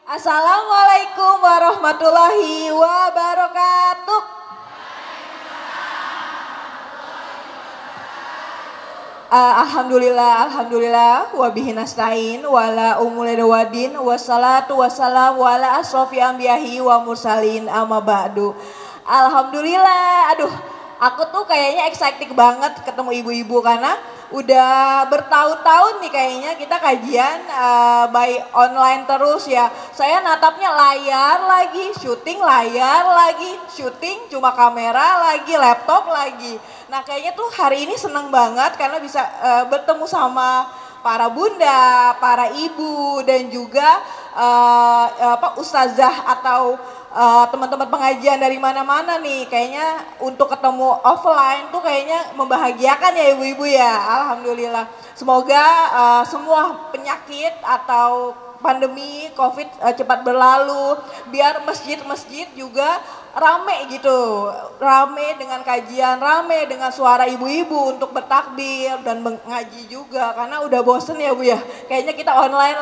Assalamualaikum warahmatullahi wabarakatuh. Alhamdulillah, wabihi nasta'in, wala umul wadin, wassalatu wassalamu ala asrofi anbiyahi wa mursalin amma ba'du. Alhamdulillah, aduh aku tuh kayaknya excited banget ketemu ibu-ibu karena udah bertahun-tahun nih kayaknya kita kajian by online terus ya. Saya natapnya layar lagi, syuting layar lagi, syuting cuma kamera lagi, laptop lagi. Nah kayaknya tuh hari ini seneng banget karena bisa bertemu sama para bunda, para ibu dan juga ustazah atau teman-teman pengajian dari mana-mana nih. Kayaknya untuk ketemu offline tuh kayaknya membahagiakan ya ibu-ibu ya. Alhamdulillah. Semoga semua penyakit atau pandemi COVID cepat berlalu. Biar masjid-masjid juga rame gitu, rame dengan kajian, rame dengan suara ibu-ibu untuk bertakbir dan mengaji juga karena udah bosen ya Bu ya, kayaknya kita online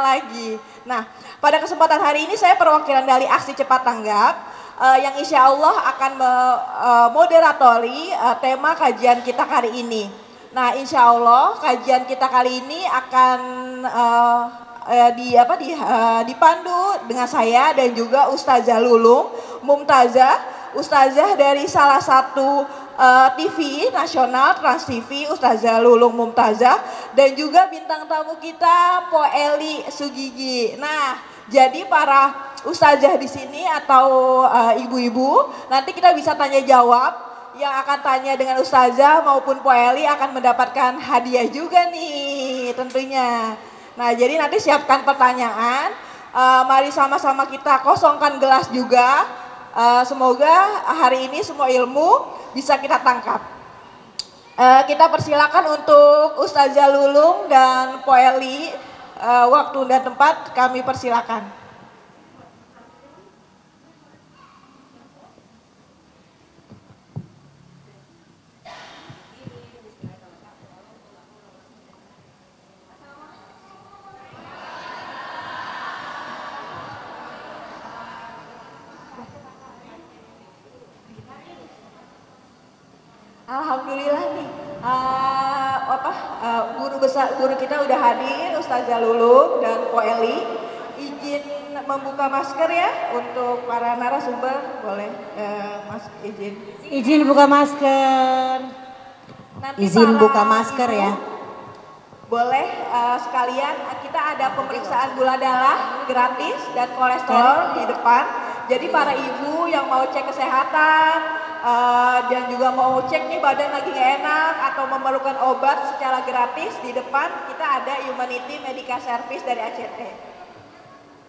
lagi. Nah pada kesempatan hari ini saya perwakilan dari Aksi Cepat Tanggap yang insya Allah akan moderatori tema kajian kita kali ini. Nah insya Allah kajian kita kali ini akan dipandu dengan saya dan juga Ustazah Lulung Mumtazah, Ustazah dari salah satu TV nasional Trans TV, Ustazah Lulung Mumtazah, dan juga bintang tamu kita Po Eli Sugigi. Nah, jadi para ustazah di sini atau ibu-ibu nanti kita bisa tanya jawab. Yang akan tanya dengan ustazah maupun Po Eli akan mendapatkan hadiah juga nih tentunya. Nah jadi nanti siapkan pertanyaan, mari sama-sama kita kosongkan gelas juga, semoga hari ini semua ilmu bisa kita tangkap. Kita persilakan untuk Ustazah Lulung dan Po Eli, waktu dan tempat kami persilakan. Alhamdulillah nih, guru kita udah hadir, Ustazah Lulung dan Po Eli. Izin membuka masker ya untuk para narasumber, boleh Mas izin. Izin buka masker. Nanti izin buka masker ya. Boleh sekalian kita ada pemeriksaan gula darah gratis dan kolesterol di depan. Jadi para ibu yang mau cek kesehatan dan juga mau cek nih badan lagi gak enak atau memerlukan obat secara gratis, di depan kita ada Humanity Medical Service dari ACT.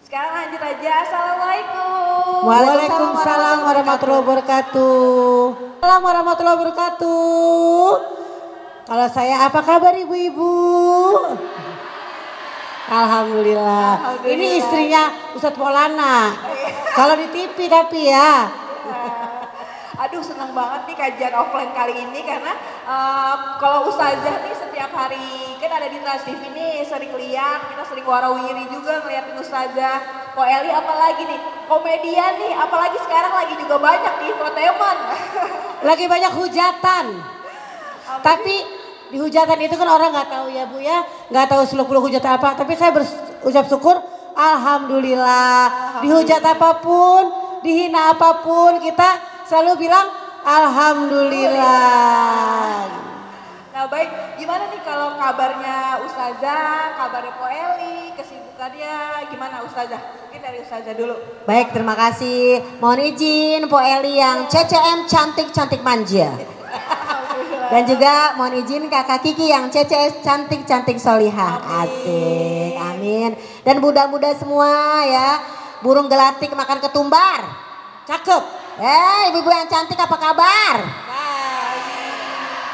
Sekarang lanjut aja. Assalamualaikum. Waalaikumsalam warahmatullahi wabarakatuh. Assalamualaikum warahmatullahi wabarakatuh. Kalau saya apa kabar ibu-ibu? Alhamdulillah. Ini istrinya Ustadz Maulana. Kalau di TV tapi ya. Aduh senang banget nih kajian offline kali ini karena kalau ustazah nih setiap hari kan ada di Trans TV nih sering lihat, kita sering warawiri juga ngeliatin ustazah. Po Eli apalagi nih komedian nih, apalagi sekarang lagi juga banyak di infotainment. Lagi banyak hujatan. Tapi di hujatan itu kan orang nggak tahu ya Bu ya, nggak tahu seluk-beluk hujatan apa. Tapi saya berucap syukur, alhamdulillah. Dihujat apapun, dihina apapun kita selalu bilang alhamdulillah. Nah baik, gimana nih kalau kabarnya Ustazah, kabarnya Po Eli, kesibukannya gimana Ustazah? Mungkin dari Ustazah dulu. Baik, terima kasih. Mohon izin Po Eli yang CCM cantik-cantik manja. Dan juga mohon izin Kakak Kiki yang CCS cantik-cantik solihah. Asik, amin. Dan muda-muda semua ya, burung gelatik makan ketumbar. Cakep. Ibu-ibu yang cantik apa kabar?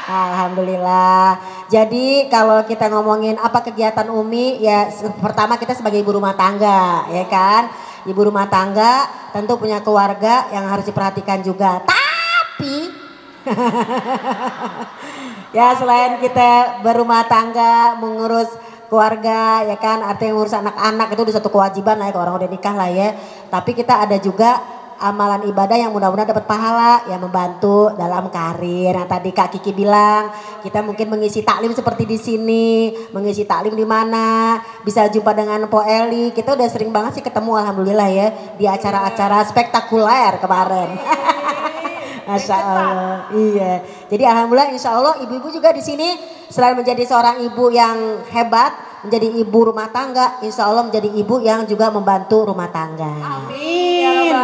Alhamdulillah. Jadi kalau kita ngomongin apa kegiatan Umi ya pertama kita sebagai ibu rumah tangga ya kan. Ibu rumah tangga tentu punya keluarga yang harus diperhatikan juga. Tapi ya selain kita berumah tangga mengurus keluarga ya kan, artinya ngurus anak-anak itu udah satu kewajiban lah ya kalau orang udah nikah lah ya. Tapi kita ada juga amalan ibadah yang mudah-mudahan dapat pahala ya, membantu dalam karir. Yang tadi Kak Kiki bilang, kita mungkin mengisi taklim seperti di sini, mengisi taklim di mana, bisa jumpa dengan Po Eli. Kita udah sering banget sih ketemu alhamdulillah ya di acara-acara spektakuler kemarin. Masya Allah, iya. Jadi alhamdulillah, insya Allah ibu-ibu juga di sini selain menjadi seorang ibu yang hebat, menjadi ibu rumah tangga, insya Allah menjadi ibu yang juga membantu rumah tangga. Amin.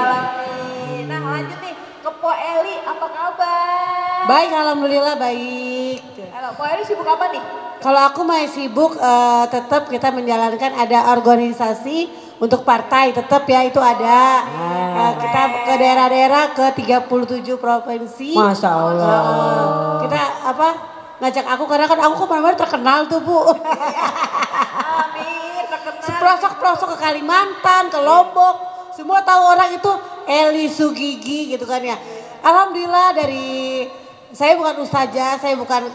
Nah lanjut nih ke Po Eli, apa kabar? Baik, alhamdulillah baik. Halo, Po Eli sibuk apa nih? Kalau aku masih sibuk, tetap kita menjalankan ada organisasi untuk partai, tetap ya itu ada. Kita ke daerah-daerah ke 37 provinsi. Masya Allah. Kita ngajak aku karena kan aku kemana-mana terkenal tuh Bu. Amin, terkenal. Sepelosok-pelosok ke Kalimantan, ke Lombok, semua tahu orang itu Eli Sugigi gitu kan ya. Alhamdulillah dari saya bukan ustazah, saya bukan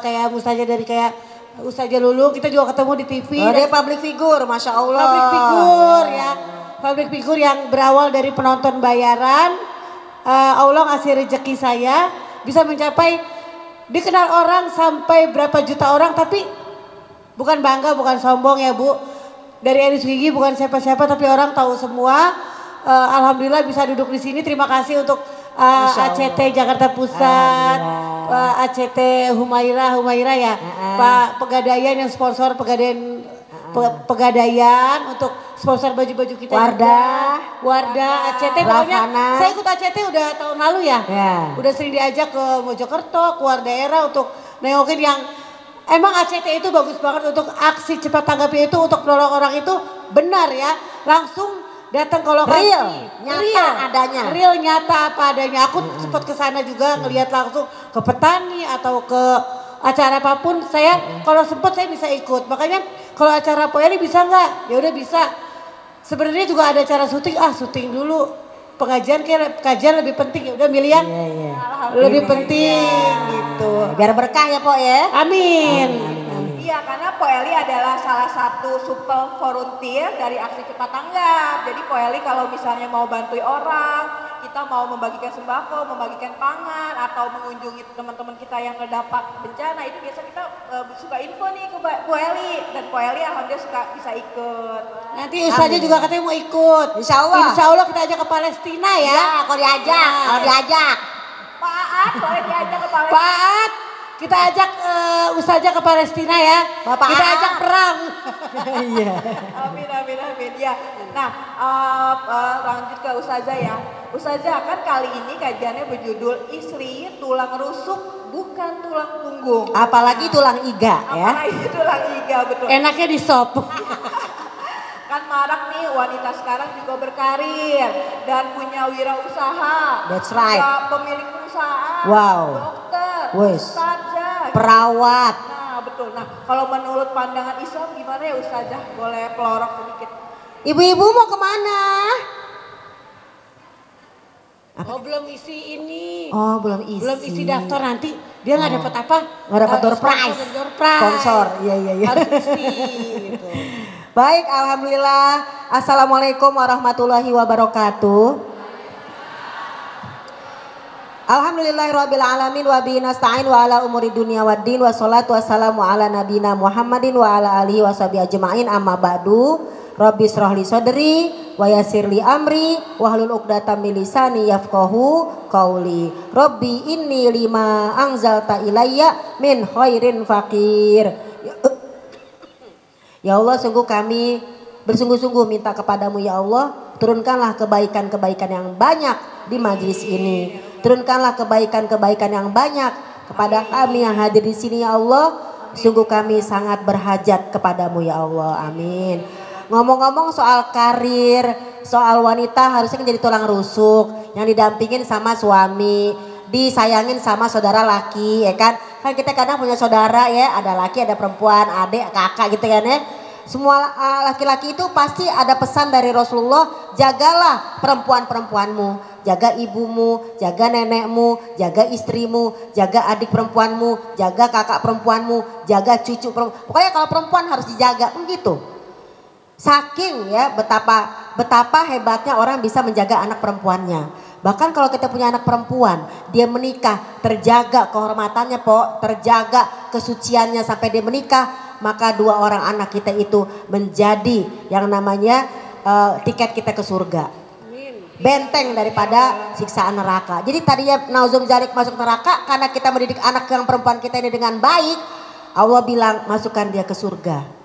kayak ustazah dari kayak Ustazah Lulu, kita juga ketemu di TV. Dia public figure, Masya Allah. Public figure ya, public figure yang berawal dari penonton bayaran. Allah ngasih rezeki saya bisa mencapai dikenal orang sampai berapa juta orang, tapi bukan bangga, bukan sombong ya Bu. Dari Eli Sugigi bukan siapa-siapa, tapi orang tahu semua. Alhamdulillah bisa duduk di sini. Terima kasih untuk ACT Jakarta Pusat, ACT Humaira ya, Pak Pegadaian yang sponsor Pegadaian untuk sponsor baju-baju kita. Wardah ACT, pokoknya saya ikut ACT udah tahun lalu ya. Udah sering diajak ke Mojokerto, keluar daerah untuk nengokin yang emang ACT itu bagus banget untuk aksi cepat tanggapnya itu, untuk menolong orang itu benar ya, langsung datang ke lokasi, real nyata apa adanya. Aku sempat ke sana juga ngelihat langsung ke petani atau ke acara apapun. Saya kalau sempat saya bisa ikut. Makanya kalau acara Po Eli bisa nggak? Ya udah bisa. Sebenarnya juga ada acara syuting, syuting dulu. Pengajian lebih penting, ya udah milih yang lebih penting gitu. Biar berkah ya Po ya. Amin. Iya, karena Po Eli adalah salah satu supel volunteer dari aksi cepat tanggap. Jadi Po Eli kalau misalnya mau bantuin orang, kita mau membagikan sembako, membagikan pangan, atau mengunjungi teman-teman kita yang terdampak bencana, itu biasa kita suka info nih ke Po Eli, dan Po Eli alhamdulillah bisa ikut. Nanti Ustazah juga katanya mau ikut. Insya Allah. Insya Allah kita ajak ke Palestina ya. Iya, kalau diajak. Pak Aat boleh diajak ke Palestina. Pak Aat, kita ajak Ustazah ke Palestina ya. Bapak kita ajak perang. Iya. Amin. Ya. Nah, lanjut ke Ustazah ya. Ustazah, kan kali ini kajiannya berjudul Istri Tulang Rusuk Bukan Tulang Punggung. Apalagi tulang iga ya. Apalagi tulang iga, betul. Enaknya di sop. Kan marak nih wanita sekarang juga berkarir dan punya wirausaha. That's right. Juga pemilik perusahaan. Wow. Dokter. Ustazah. Perawat. Nah, betul. Nah, kalau menurut pandangan Islam gimana ya Ustazah? Boleh pelorok sedikit. Ibu-ibu mau kemana? Oh, belum isi ini. Oh, belum isi. Belum isi daftar, nanti dia nggak dapat apa? Nggak dapat door prize. Sponsor. Iya. Harus isi gitu. Baik, alhamdulillah. Assalamualaikum warahmatullahi wabarakatuh. Alhamdulillahirabbil alamin wa bihi nasta'in wa ala umuri dunya waddin wa sholatu wassalamu ala nabina Muhammadin wa ala alihi washabihi ajmain, amma ba'du. Rabbi shrah li sadri wa yassir li amri wahlul 'uqdatam min lisani yafqahu qauli. Rabbi inni lima anzalta ilayya min khairin faqir. Ya Allah, sungguh kami bersungguh-sungguh minta kepadamu ya Allah, turunkanlah kebaikan-kebaikan yang banyak di majelis ini. Turunkanlah kebaikan-kebaikan yang banyak kepada kami yang hadir di sini ya Allah. Sungguh kami sangat berhajat kepadamu ya Allah. Amin. Ngomong-ngomong soal karir, soal wanita harusnya jadi tulang rusuk yang didampingin sama suami, disayangin sama saudara laki ya kan. Kan kita kadang punya saudara ya, ada laki, ada perempuan, adik, kakak gitu kan ya. Semua laki-laki itu pasti ada pesan dari Rasulullah, jagalah perempuan-perempuanmu, jaga ibumu, jaga nenekmu, jaga istrimu, jaga adik perempuanmu, jaga kakak perempuanmu, jaga cucu perempuan. Pokoknya kalau perempuan harus dijaga, begitu. Saking ya betapa hebatnya orang bisa menjaga anak perempuannya. Bahkan kalau kita punya anak perempuan, dia menikah, terjaga kehormatannya, terjaga kesuciannya sampai dia menikah, maka 2 orang anak kita itu menjadi yang namanya tiket kita ke surga. Benteng daripada siksaan neraka. Jadi tadinya nauzum dzalik masuk neraka, karena kita mendidik anak yang perempuan kita ini dengan baik, Allah bilang masukkan dia ke surga.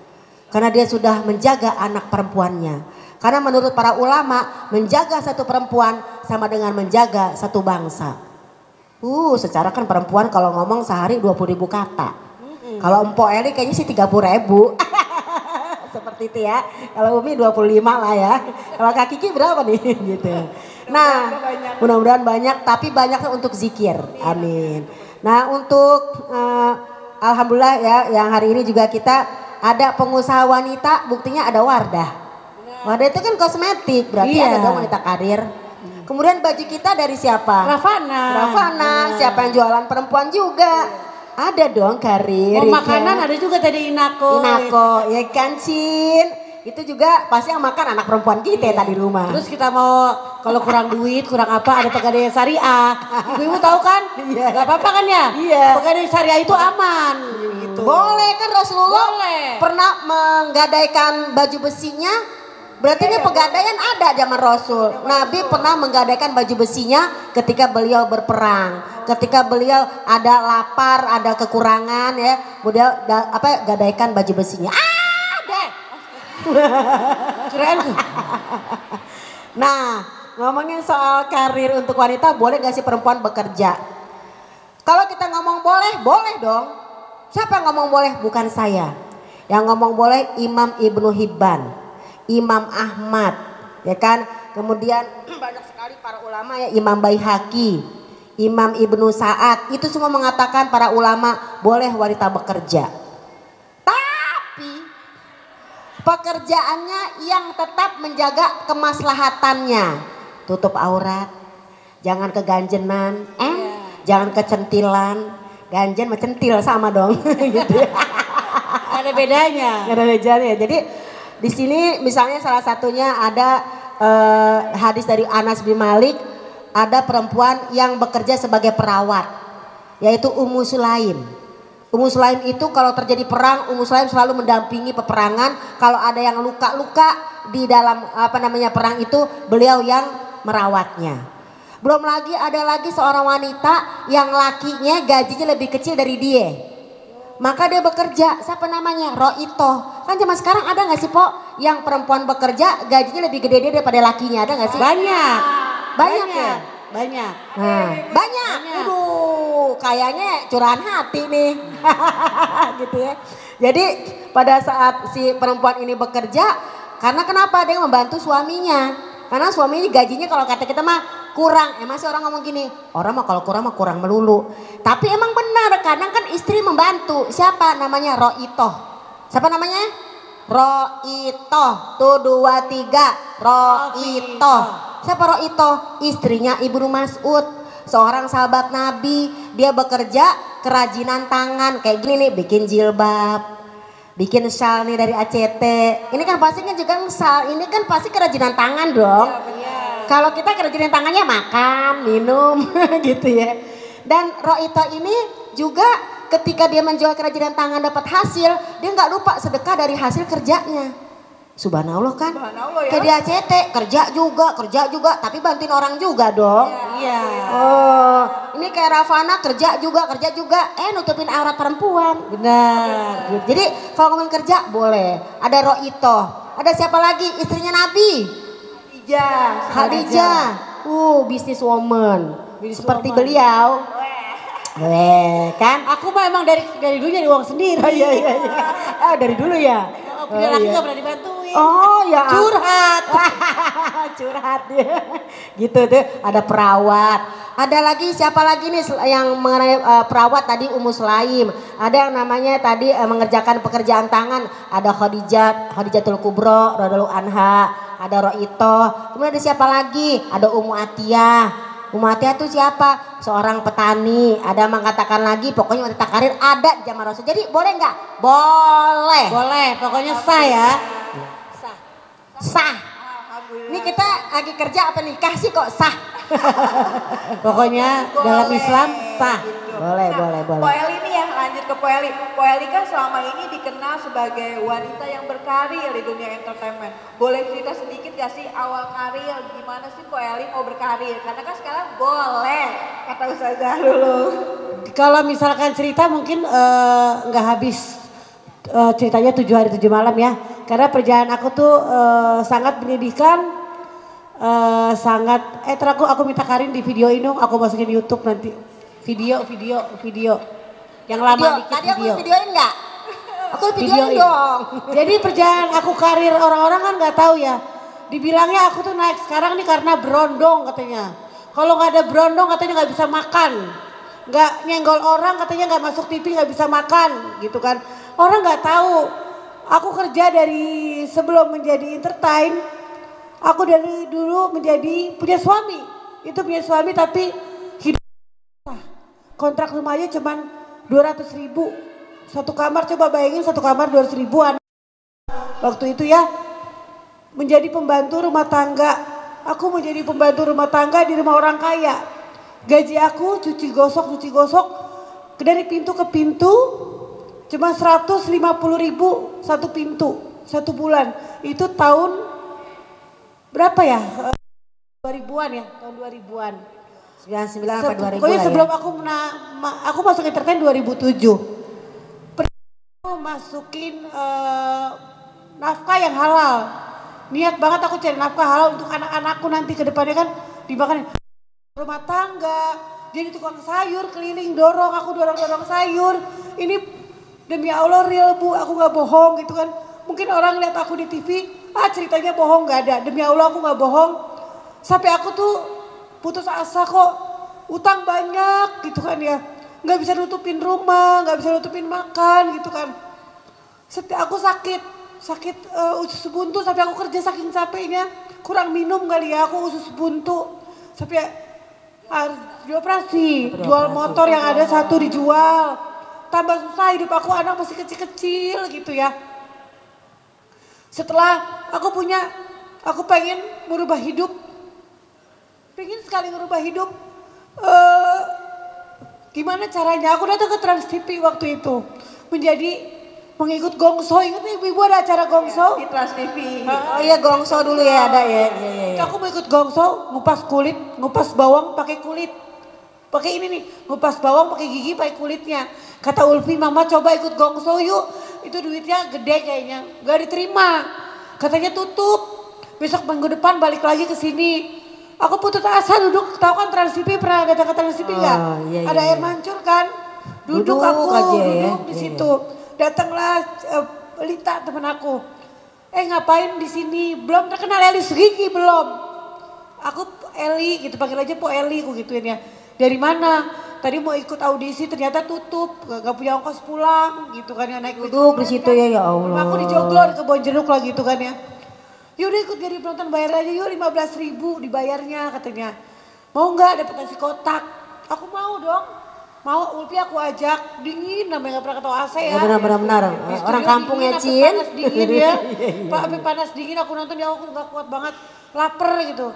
Karena dia sudah menjaga anak perempuannya. Karena menurut para ulama, menjaga satu perempuan sama dengan menjaga satu bangsa. Secara kan perempuan kalau ngomong sehari 20.000 kata. Kalau Empok Eli kayaknya sih 30.000. Seperti itu ya. Kalau Umi 25 lah ya. Kalau Kak Kiki berapa nih gitu. Nah, mudah-mudahan banyak, tapi banyaknya untuk zikir. Amin. Nah, untuk alhamdulillah ya, yang hari ini juga kita ada pengusaha wanita, buktinya ada Wardah. Wardah itu kan kosmetik, berarti ada dong wanita karir. Kemudian baju kita dari siapa? Ravana. Siapa yang jualan perempuan juga? Ada dong karir. Makanan ada juga tadi Inako, ya kan Cin? Itu juga pasti yang makan anak perempuan kita tadi rumah. Terus kita mau kalau kurang duit, kurang apa, ada Pegadaian Syariah. Ibu-ibu tahu kan? Gak apa-apa kan ya? Pegadaian Syariah itu aman. Gitu. Boleh kan Rasulullah pernah menggadaikan baju besinya. Berarti ini pegadaian ada zaman Rasul. Nabi pernah menggadaikan baju besinya ketika beliau berperang. Ketika beliau ada lapar, ada kekurangan ya. Beliau gadaikan baju besinya. Nah, ngomongin soal karir untuk wanita, boleh gak sih perempuan bekerja? Kalau kita ngomong boleh dong. Siapa yang ngomong boleh? Bukan saya. Yang ngomong boleh Imam Ibnu Hibban, Imam Ahmad, ya kan? Kemudian banyak sekali para ulama ya, Imam Baihaqi, Imam Ibnu Sa'ad, itu semua mengatakan para ulama boleh wanita bekerja. Tapi pekerjaannya yang tetap menjaga kemaslahatannya. Tutup aurat, jangan keganjenan, jangan kecentilan. Ganjen sama centil sama dong gitu. Ada bedanya. Jadi di sini misalnya salah satunya ada hadis dari Anas bin Malik, ada perempuan yang bekerja sebagai perawat, yaitu Ummu Sulaim. Ummu Sulaim itu kalau terjadi perang, Ummu Sulaim selalu mendampingi peperangan. Kalau ada yang luka-luka di dalam perang itu, beliau yang merawatnya. Belum lagi ada lagi seorang wanita yang lakinya gajinya lebih kecil dari dia. Maka dia bekerja, siapa namanya? Roito. Kan zaman sekarang ada gak sih Pok yang perempuan bekerja gajinya lebih gede daripada lakinya, ada gak sih? Banyak ya? Banyak. Banyak. Aduh, kayaknya curahan hati nih. Gitu ya. Jadi pada saat si perempuan ini bekerja, karena kenapa? Dia membantu suaminya. Karena suaminya gajinya kalau kata kita mah kurang. Masih orang ngomong gini, orang mah kalau kurang mah kurang melulu. Tapi emang benar, kadang kan istri membantu. Siapa namanya? Roito. Siapa namanya? Roito. Tuh 2, 3. Roito. Siapa Roito? Istrinya Ibnu Mas'ud, seorang sahabat Nabi. Dia bekerja kerajinan tangan kayak gini nih, bikin jilbab, bikin shawl nih dari ACT. Ini kan pasti kan juga shawl, ini kan pasti kerajinan tangan dong. Kalau kita kerajinan tangannya makan, minum gitu ya. Dan Roito ini juga ketika dia menjual kerajinan tangan dapat hasil, dia nggak lupa sedekah dari hasil kerjanya. Subhanallah kan? Subhanallah ya. Kayak di ACT kerja juga, tapi bantuin orang juga dong. Iya. Oh, ini kayak Ravana kerja juga, nutupin aurat perempuan. Benar. Jadi kalau ngomongin kerja boleh. Ada Roito, ada siapa lagi? Istrinya Nabi. Khadijah. Business woman. Seperti beliau. Kan? Aku mah emang dari dulu nyari uang sendiri. Iya. Dari dulu ya. Punya laki gak pernah dibantuin. Oh ya. Curhat ya. Gitu tuh. Ada perawat, Ada lagi siapa lagi nih yang mengenai perawat tadi Umu Sulaim. Ada yang namanya tadi mengerjakan pekerjaan tangan. Ada Khadijatul Kubro, radhiyallahu anha. Ada Roito. Kemudian ada siapa lagi? Ada Umu Atiyah. Umu Atiyah itu siapa? Seorang petani. Ada yang mengatakan lagi pokoknya wanita karir ada di zaman Rasul. Jadi boleh nggak? Boleh. Boleh, pokoknya sah ya. Sah. Ini kita lagi kerja apa nikah sih kok sah? Pokoknya dalam Islam sah. Boleh. Po Eli nih ya, lanjut ke Po Eli. Po Eli kan selama ini dikenal sebagai wanita yang berkarir di dunia entertainment. Boleh cerita sedikit gak sih awal karir, gimana sih Po Eli mau berkarir? Karena kan sekarang boleh, kata Ustazah dulu. Kalau misalkan cerita mungkin nggak habis ceritanya 7 hari 7 malam ya. Karena perjalanan aku tuh sangat menyedihkan. Terakhir aku minta Karin di videoin dong, aku masukin YouTube nanti. Video yang lama dikit. Tadi aku videoin nggak? Aku videoin dong. Jadi perjalanan aku karir orang-orang kan nggak tahu ya. Dibilangnya aku tuh naik sekarang nih karena berondong katanya. Kalau nggak ada berondong katanya nggak bisa makan. Nggak nyenggol orang katanya nggak masuk TV nggak bisa makan gitu kan. Orang nggak tahu. Aku kerja dari sebelum menjadi entertain. Aku dari dulu punya suami. Itu punya suami tapi hidup kontrak rumahnya cuman 200.000 satu kamar. Coba bayangin satu kamar 200.000 waktu itu ya. Menjadi pembantu rumah tangga. Aku menjadi pembantu rumah tangga di rumah orang kaya. Gaji aku cuci gosok dari pintu ke pintu cuma 150.000 satu pintu satu bulan. Itu tahun berapa ya? 2000-an ya, tahun 2000-an. 99 apa 2000 pokoknya lah sebelum ya. aku masuk entertain 2007. Aku masukin nafkah yang halal. Niat banget aku cari nafkah halal untuk anak-anakku nanti ke depannya kan dimakan rumah tangga. Jadi tukang sayur keliling dorong sayur. Ini demi Allah real Bu, aku gak bohong gitu kan. Mungkin orang lihat aku di TV, ceritanya bohong, gak ada. Demi Allah aku gak bohong. Sampai aku tuh putus asa kok, utang banyak gitu kan ya. Gak bisa nutupin rumah, gak bisa nutupin makan gitu kan. Aku sakit usus buntu sampai aku kerja saking capeknya. Kurang minum kali ya, aku usus buntu. Sampai dioperasi, jual motor yang ada satu dijual. Tambah susah hidup aku, anak masih kecil-kecil gitu ya. Setelah aku pengen merubah hidup. Pengen sekali merubah hidup. Gimana caranya? Aku datang ke Trans TV waktu itu. Mengikut Gongso, ingat ibu-ibu ada acara Gongso? Di Trans TV. Oh iya Gongso dulu ya ada ya. Aku mau ikut Gongso, ngupas bawang pakai kulit. Pakai ini nih, ngupas bawang pakai gigi pakai kulitnya. Kata Ulfi, mama coba ikut Gongso yuk. Itu duitnya gede kayaknya, gak diterima. Katanya tutup, besok minggu depan balik lagi ke sini. Aku putus asa duduk, tahu kan Trans TV, pernah datang ke Trans TV nggak? Iya, ada air mancur kan? Duduk di situ. Datanglah Lita teman aku. Ngapain di sini? Belum terkenal Eli Segigi belum. Aku Eli gitu, panggil aja Po Eli aku gituin ya. Dari mana? Tadi mau ikut audisi ternyata tutup, gak punya ongkos pulang gitu kan ya, naik duduk di situ ya Allah. Aku di Joglo di Kebon Jeruk lah gitu kan ya. Yaudah ikut jadi penonton, bayar aja yuk 15.000 dibayarnya katanya. Mau nggak dapat nasi kotak? Aku mau dong. Mau, Ulfi aku ajak, dingin namanya gak pernah ketawa AC ya. Benar. Orang kampung ya Cin. Panas dingin ya. Sampai panas dingin aku nonton ya aku gak kuat banget. Lapar gitu.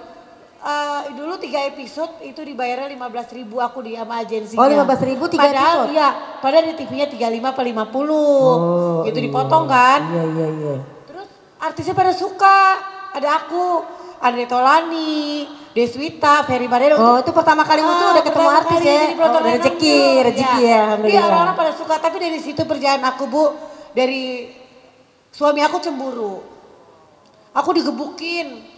Dulu 3 episode itu dibayarnya 15.000 aku di sama agensinya. Oh 15.000 3 episode? Iya, padahal di TV-nya 35 apa 50 gitu dipotong kan. Iya. Terus artisnya pada suka, ada aku, Andre Tolani, Deswita, Ferry Barelo. Oh itu pertama kali muncul udah ketemu artis ya. Rezeki ya alhamdulillah. Iya orang-orang pada suka, tapi dari situ perjalanan aku Bu, dari suami aku cemburu. Aku digebukin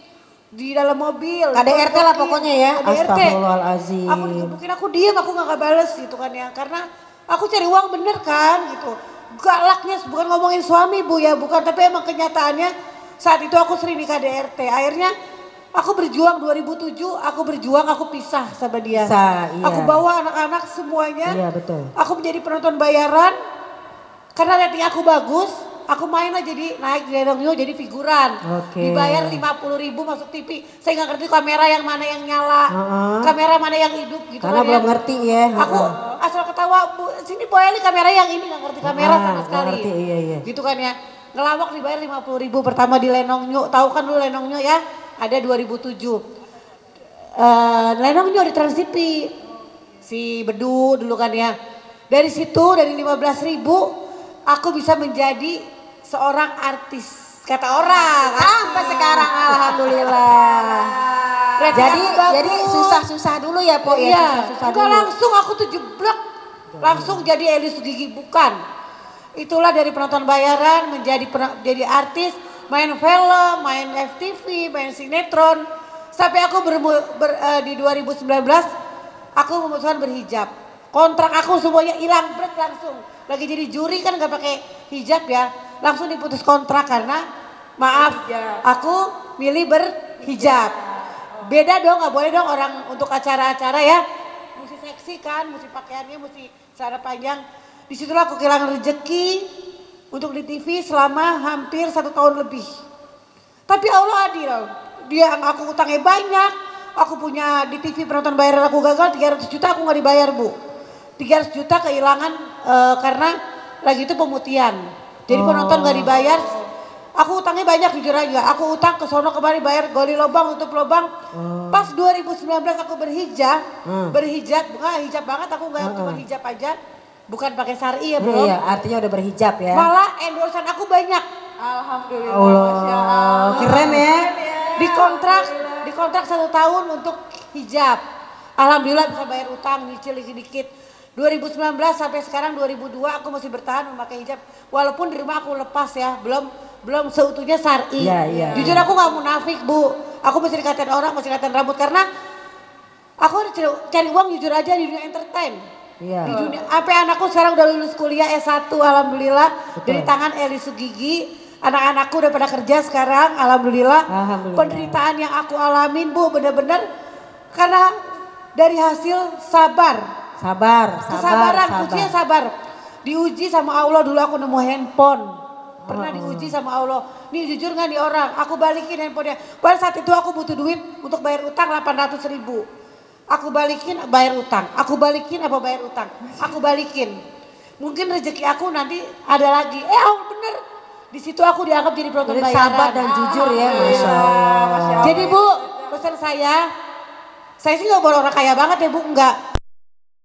di dalam mobil. KDRT lah pokoknya ya. KDRT. Astagfirullahaladzim. Aku digebukin, aku diem, aku gak bales gitu kan ya. Karena aku cari uang bener kan gitu. Galaknya bukan ngomongin suami Bu ya, bukan. Tapi emang kenyataannya saat itu aku sering di KDRT. Akhirnya Aku berjuang 2007, aku pisah sama dia. Iya. Aku bawa anak-anak semuanya. Iya betul. Aku menjadi penonton bayaran. Karena rating aku bagus, aku main lah jadi naik di Lenong New jadi figuran. Dibayar 50.000 masuk TV. Saya nggak ngerti kamera yang mana yang nyala, kamera mana yang hidup gitu. Karena belum ngerti ya. Aku asal ketawa, sini Bu Eli kamera yang ini nggak ngerti kamera sama sekali. Ngerti, iya. Gitu kan ya. Ngelawak dibayar 50.000 pertama di Lenong New. Tahu kan dulu Lenong New ya? Ada 2007. Lenong New di Trans TV. Si Bedu dulu kan ya. Dari situ dari 15.000 aku bisa menjadi seorang artis. Kata orang. Sampai sekarang alhamdulillah. Jadi susah-susah dulu ya Po ya. Iya. Susah-susah Enggak dulu. langsung aku tuh jeblok. Langsung jadi Eli Sugigi bukan. Itulah dari penonton bayaran menjadi artis. Main film, main FTV, main sinetron. Sampai aku di 2019 aku memutuskan berhijab. Kontrak aku semuanya hilang langsung. Lagi jadi juri kan gak pakai hijab ya. Langsung diputus kontrak karena maaf aku milih berhijab. Beda dong, gak boleh dong orang untuk acara-acara ya. Mesti seksi kan, mesti pakaiannya mesti celana panjang. Disitulah aku kehilangan rezeki. Untuk di TV selama hampir 1 tahun lebih. Tapi Allah adil. Dia aku utangnya banyak. Aku punya di TV penonton bayaran aku gagal 300 juta aku gak dibayar Bu. 300 juta kehilangan karena lagi itu pemutihan. Jadi penonton gak dibayar. Aku utangnya banyak jujur aja. Aku utang ke sono kemarin bayar gali lubang tutup lubang. Pas 2019 aku berhijab. Bukan hijab banget aku gak cuma hijab aja. Bukan pakai syar'i ya bro. Iya, artinya udah berhijab ya. Malah endorsean aku banyak. Alhamdulillah. Allah, keren ya. Di kontrak 1 tahun untuk hijab. Alhamdulillah bisa bayar utang, nyicil dikit-dikit. 2019 sampai sekarang 2002 aku masih bertahan memakai hijab. Walaupun di rumah aku lepas ya, belum seutuhnya syar'i. Iya. Jujur aku gak munafik Bu. Aku masih dikatain orang, masih dikatain rambut karena aku harus cari uang jujur aja di dunia entertain. Iya. Di dunia, sampai anakku sekarang udah lulus kuliah S1 alhamdulillah. Dari tangan Eli Sugigi. Anak-anakku udah pada kerja sekarang alhamdulillah. Penderitaan yang aku alamin Bu bener-bener karena dari hasil sabar. Kesabaran, kuncinya sabar. Diuji sama Allah dulu aku nemu handphone. Pernah diuji sama Allah. Nih jujur gak nih orang, aku balikin handphonenya. Pada saat itu aku butuh duit untuk bayar utang 800.000. Aku balikin bayar utang, aku balikin apa bayar utang, aku balikin. Mungkin rezeki aku nanti ada lagi. Bener. Di situ aku dianggap jadi penonton bayaran. Sabar dan jujur ya, Masya Allah. Jadi Bu, pesan saya sih nggak boleh orang kaya banget ya Bu, enggak.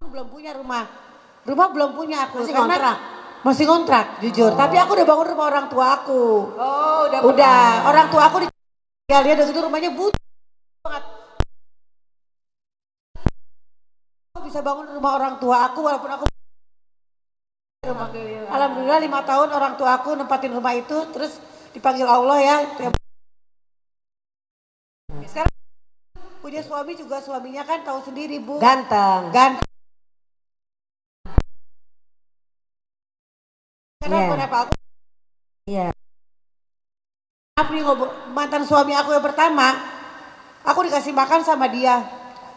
Belum punya rumah belum punya aku. Masih kontrak, jujur. Tapi aku udah bangun rumah orang tua aku. Oh, udah. Orang tua aku dia udah gitu rumahnya butuh banget. Bisa bangun rumah orang tua aku walaupun aku Alhamdulillah 5 tahun orang tua aku nempatin rumah itu terus dipanggil Allah ya. Sekarang punya suami juga suaminya kan tahu sendiri Bu. Ganteng. Kenapa aku? Iya. Maaf nih mantan suami aku yang pertama, aku dikasih makan sama dia.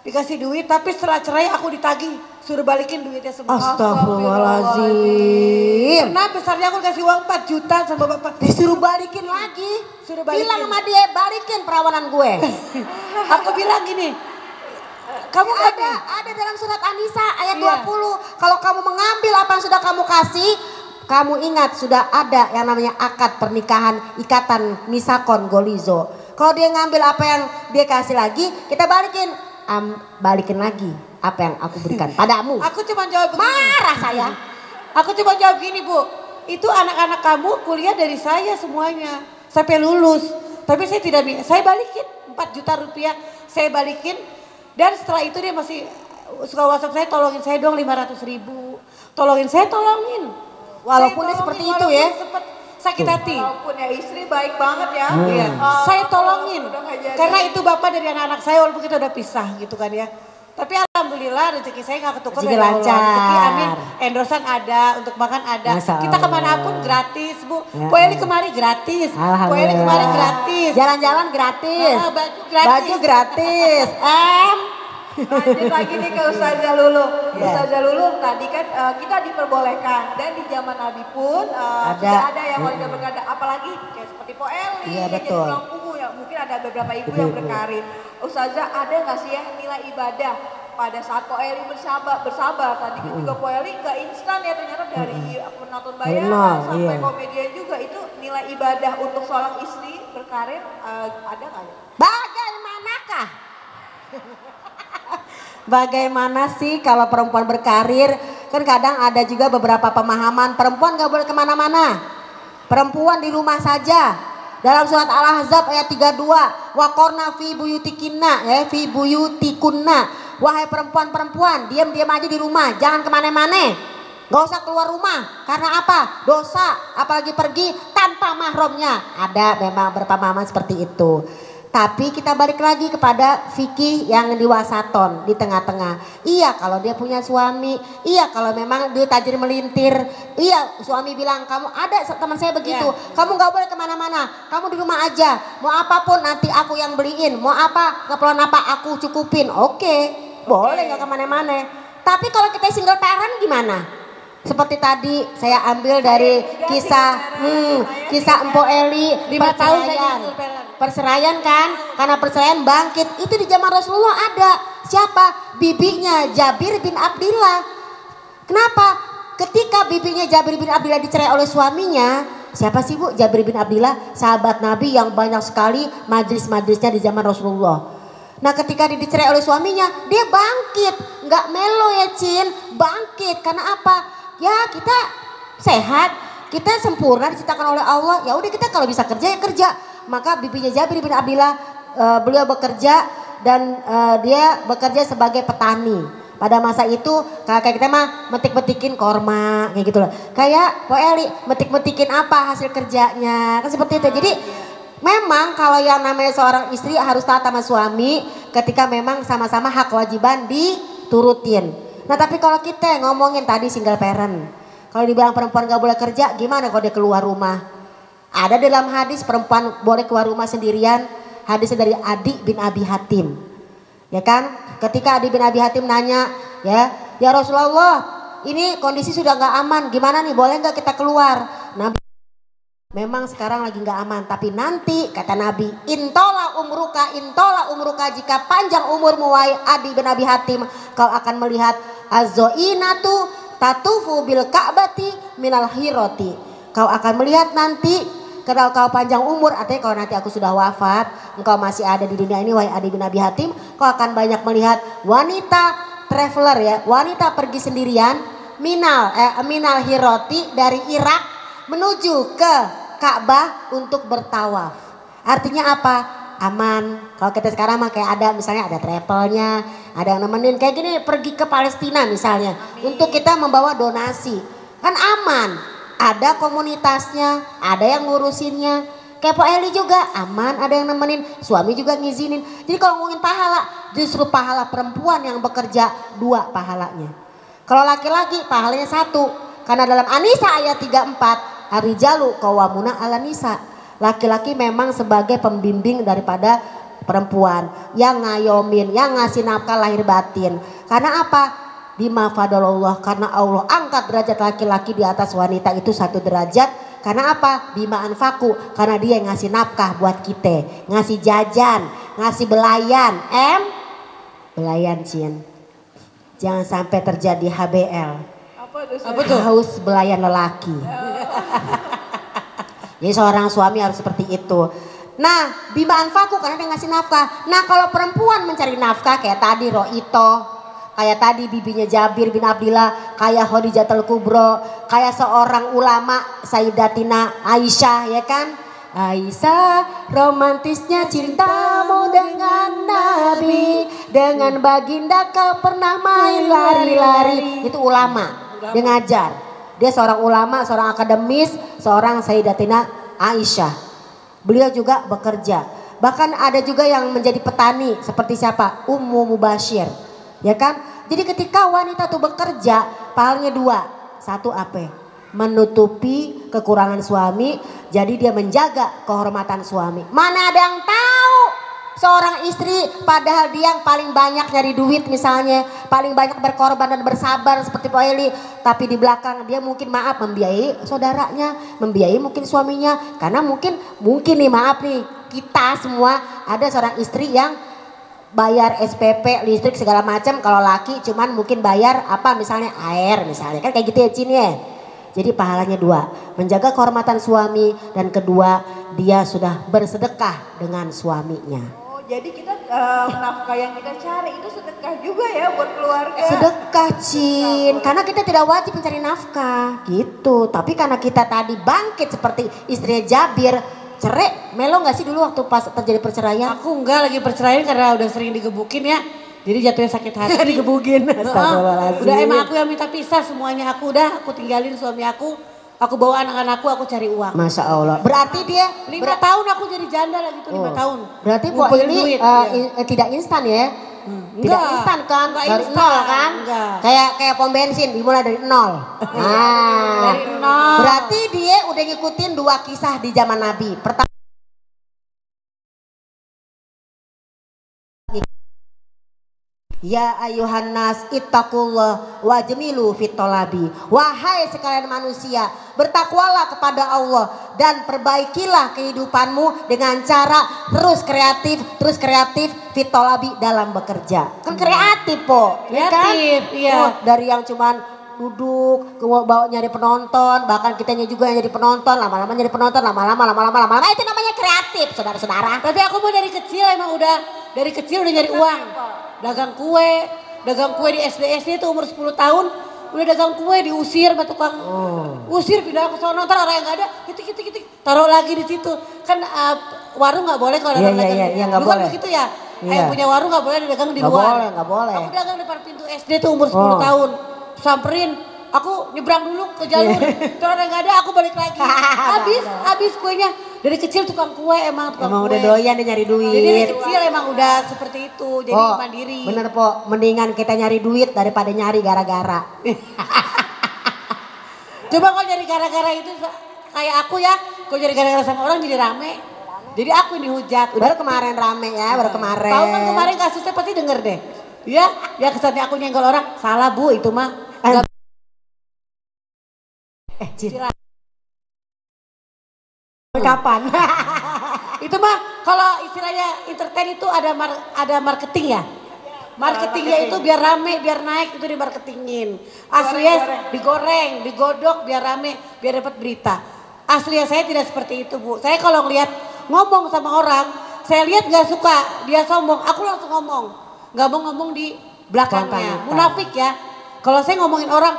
Dikasih duit tapi setelah cerai aku ditagih suruh balikin duitnya semua. Astagfirullahaladzim. Pernah besarnya aku dikasih uang 4 juta sama bapak. Disuruh balikin lagi. Bilang sama dia balikin perawanan gue. Aku bilang gini. Kamu ada dalam surat An-Nisa ayat 20. Kalau kamu mengambil apa yang sudah kamu kasih, kamu ingat sudah ada yang namanya akad pernikahan, ikatan misakon golizo. Kalau dia ngambil apa yang dia kasih lagi, kita balikin. Balikin lagi apa yang aku berikan padamu. Aku cuma jawab begini. Marah saya. Aku cuma jawab gini Bu. Itu anak-anak kamu kuliah dari saya semuanya. Sampai lulus. Tapi saya balikin 4 juta rupiah. Saya balikin. Dan setelah itu dia masih suka WhatsApp saya, tolongin saya dong 500.000. Tolongin. Walaupun dia seperti itu ya. Sakit hati. Walaupun ya istri baik banget ya. Saya tolongin. Karena itu bapak dari anak-anak saya walaupun kita udah pisah gitu kan ya. Tapi alhamdulillah rezeki saya nggak ketukar Rezeki lancar. Rezeki amin, endorsan ada, untuk makan ada. Masya Kita Allah. kemanapun gratis Bu. Ya, Bu Eli kemari gratis. Bu Eli Alhamdulillah. kemari gratis. Jalan-jalan gratis. Baju gratis. Baju gratis. Lanjut lagi nih ke Ustazah Lulu. Ya. Ustazah Lulu tadi kan kita diperbolehkan dan di zaman Nabi pun sudah ada yang wanita berkata, apalagi kayak seperti Po Eli, Iya, jadi betul. tulang punggung ya, mungkin ada beberapa ibu yang berkarir. Ustazah ada nggak sih ya nilai ibadah pada saat Po Eli bersabar tadi juga Po Eli nggak instan ya, ternyata dari penonton bayaran sampai komedian juga itu nilai ibadah untuk seorang istri berkarir ada nggak ya? Bagaimanakah? Bagaimana sih kalau perempuan berkarir? Kan kadang ada juga beberapa pemahaman perempuan gak boleh kemana-mana. Perempuan di rumah saja. Dalam surat Al-Ahzab ayat 32, waqorna fi buyutikunna, fi buyutikunna. Wahai perempuan-perempuan, diam-diam aja di rumah, jangan kemana-mana. Gak usah keluar rumah. Karena apa? Dosa, apalagi pergi tanpa mahramnya. Ada memang berpemahaman seperti itu. Tapi kita balik lagi kepada fikih yang diwasaton di tengah-tengah. Iya kalau dia punya suami, iya kalau memang dia tajir melintir, iya suami bilang kamu ada teman saya begitu, kamu gak boleh kemana-mana, kamu di rumah aja, mau apapun nanti aku yang beliin, mau apa keperluan apa aku cukupin, oke, boleh gak kemana-mana. Tapi kalau kita single parent gimana? Seperti tadi saya ambil dari kisah Empo Eli 5 tahun saya perceraian kan, karena perceraian bangkit itu di zaman Rasulullah ada. Siapa? Bibinya Jabir bin Abdillah. Kenapa? Ketika bibinya Jabir bin Abdillah dicerai oleh suaminya, siapa sih Bu? Jabir bin Abdillah, sahabat Nabi yang banyak sekali majlis-majlisnya di zaman Rasulullah. Nah ketika dia dicerai oleh suaminya, dia bangkit, nggak melo ya Cin, bangkit karena apa? Ya kita sehat, kita sempurna diciptakan oleh Allah. Ya udah kita kalau bisa kerja ya kerja. Maka bibinya Jabir bin Abdillah beliau bekerja dan dia bekerja sebagai petani. Pada masa itu kayak kita mah metik-metikin korma kayak gitu loh. Kayak Po Eli metik-metikin apa hasil kerjanya kan seperti itu. Jadi memang kalau yang namanya seorang istri harus taat sama suami ketika memang sama-sama hak kewajiban diturutin. Nah tapi kalau kita ngomongin tadi single parent, kalau dibilang perempuan gak boleh kerja, gimana kalau dia keluar rumah? Ada dalam hadis perempuan boleh keluar rumah sendirian, hadisnya dari Adi bin Abi Hatim. Ya kan? Ketika Adi bin Abi Hatim nanya, ya Rasulullah, ini kondisi sudah gak aman, gimana nih boleh gak kita keluar? Nabi memang sekarang lagi gak aman, tapi nanti kata Nabi, intola umruka jika panjang umurmu wahai Adi bin Abi Hatim, kau akan melihat azzoinatu tatufu bil ka'bati minal hiroti. Kau akan melihat nanti kalau kau panjang umur, artinya kalau nanti aku sudah wafat, engkau masih ada di dunia ini wahai Adi bin Abi Hatim, kau akan banyak melihat wanita traveler ya, wanita pergi sendirian minal hiroti dari Irak menuju ke Ka'bah untuk bertawaf. Artinya apa? Aman. Kalau kita sekarang mah kayak ada misalnya ada travelnya, ada yang nemenin kayak gini pergi ke Palestina misalnya. Untuk kita membawa donasi. Kan aman. Ada komunitasnya, ada yang ngurusinnya. Kayak Po Eli juga aman, ada yang nemenin, suami juga ngizinin. Jadi kalau ngomongin pahala, justru pahala perempuan yang bekerja 2 pahalanya. Kalau laki-laki pahalanya 1. Karena dalam An-Nisa ayat 34, ar-rijalu qawwamuna 'alan nisa. Laki-laki memang sebagai pembimbing daripada perempuan, yang ngayomin, yang ngasih nafkah lahir batin. Karena apa? Bima fadalullah, karena Allah angkat derajat laki-laki di atas wanita itu 1 derajat. Karena apa? Bima anfaku, karena dia yang ngasih nafkah buat kita, ngasih jajan, ngasih belayan. Belayan Cin, jangan sampai terjadi HBL. Apa tuh? Haus belayan lelaki. Jadi seorang suami harus seperti itu. Nah bima anfaku, karena dia ngasih nafkah. Nah kalau perempuan mencari nafkah kayak tadi Roito, kayak tadi bibinya Jabir bin Abdillah, kayak Khadijatul Kubro, kayak seorang ulama Sayyidatina Aisyah ya kan. Aisyah, romantisnya cintamu dengan Nabi, dengan baginda kau pernah main lari-lari. Itu ulama, dia ngajar. Dia seorang ulama, seorang akademis, seorang Sayyidatina Aisyah. Beliau juga bekerja. Bahkan ada juga yang menjadi petani seperti siapa? Ummu Mubashir. Ya kan? Jadi ketika wanita tuh bekerja, pahalanya dua. Satu apa? Menutupi kekurangan suami, jadi dia menjaga kehormatan suami. Mana ada yang tahu seorang istri padahal dia yang paling banyak nyari duit misalnya, paling banyak berkorban dan bersabar seperti Po Eli, tapi di belakang dia mungkin maaf membiayai saudaranya, membiayai mungkin suaminya, karena mungkin nih maaf nih, kita semua ada seorang istri yang bayar SPP, listrik segala macam, kalau laki cuman mungkin bayar apa misalnya air misalnya, kan kayak gitu ya Cin ya. Jadi pahalanya dua, menjaga kehormatan suami, dan kedua dia sudah bersedekah dengan suaminya. Oh, jadi kita nafkah yang kita cari itu sedekah juga ya buat keluarga. Sedekah Cin, karena kita tidak wajib mencari nafkah gitu. Tapi karena kita tadi bangkit seperti istrinya Jabir, cerai, melo gak sih dulu waktu pas terjadi perceraian? Aku enggak lagi perceraian karena udah sering digebukin ya. Jadi jatuhnya sakit hati. Digebukin. Udah emang aku yang minta pisah semuanya. Aku tinggalin suami aku. Aku bawa anak-anakku, aku cari uang. Masya Allah. Berarti dia 5 tahun aku jadi janda lagi tuh 5 tahun. Berarti Bu ini tidak instan ya? Tidak instan kan? Dari nol kan? Kayak pom bensin dimulai dari nol. Dari nol. Berarti dia udah ngikutin 2 kisah di zaman Nabi. Pertama, ya ayuhan nas ittaqullah wajmilu fit thalabi. Wahai sekalian manusia, bertakwalah kepada Allah dan perbaikilah kehidupanmu dengan cara terus kreatif fit thalabi dalam bekerja. Kan kreatif Po. Kreatif, kan? iya. Dari yang cuman duduk, bawa nyari penonton, bahkan kitanya juga yang jadi penonton, lama-lama jadi penonton, lama-lama itu namanya kreatif, saudara-saudara. Tapi aku mau dari kecil udah nyari uang. Dagang kue di SD itu umur 10 tahun udah dagang kue, diusir sama tukang usir, pindah ke sono, ntar orang yang nggak ada gitu taruh lagi di situ kan. Warung nggak boleh kalau dagang bukan begitu ya. Yang punya warung nggak boleh dagang di luar. Nggak boleh. Aku dagang depan pintu SD tuh umur 10 tahun, samperin aku nyebrang dulu ke jalur, terus orang nggak ada, aku balik lagi. Habis kuenya. Dari kecil tukang kue emang udah doyan dia nyari duit. Jadi dari kecil emang udah seperti itu, jadi mandiri. Bener Po, mendingan kita nyari duit daripada nyari gara-gara. Coba kalau nyari gara-gara itu kayak aku ya, kalau nyari gara-gara sama orang jadi rame. Jadi aku ini hujat. Baru kemarin rame ya, baru kemarin. Tahu kan kemarin kasusnya pasti denger deh. Ya kesannya aku nyenggol orang, salah Bu itu mah. Kapan? Itu mah kalau istilahnya entertain itu ada marketing ya. Marketingnya itu biar rame, biar naik, itu dimarketingin. Aslinya digoreng, digodok biar rame, biar dapat berita. Aslinya saya tidak seperti itu Bu. Saya kalau ngelihat ngomong sama orang, saya lihat gak suka dia sombong, aku langsung ngomong. Gak mau ngomong di belakangnya. Munafik ya. Kalau saya ngomongin orang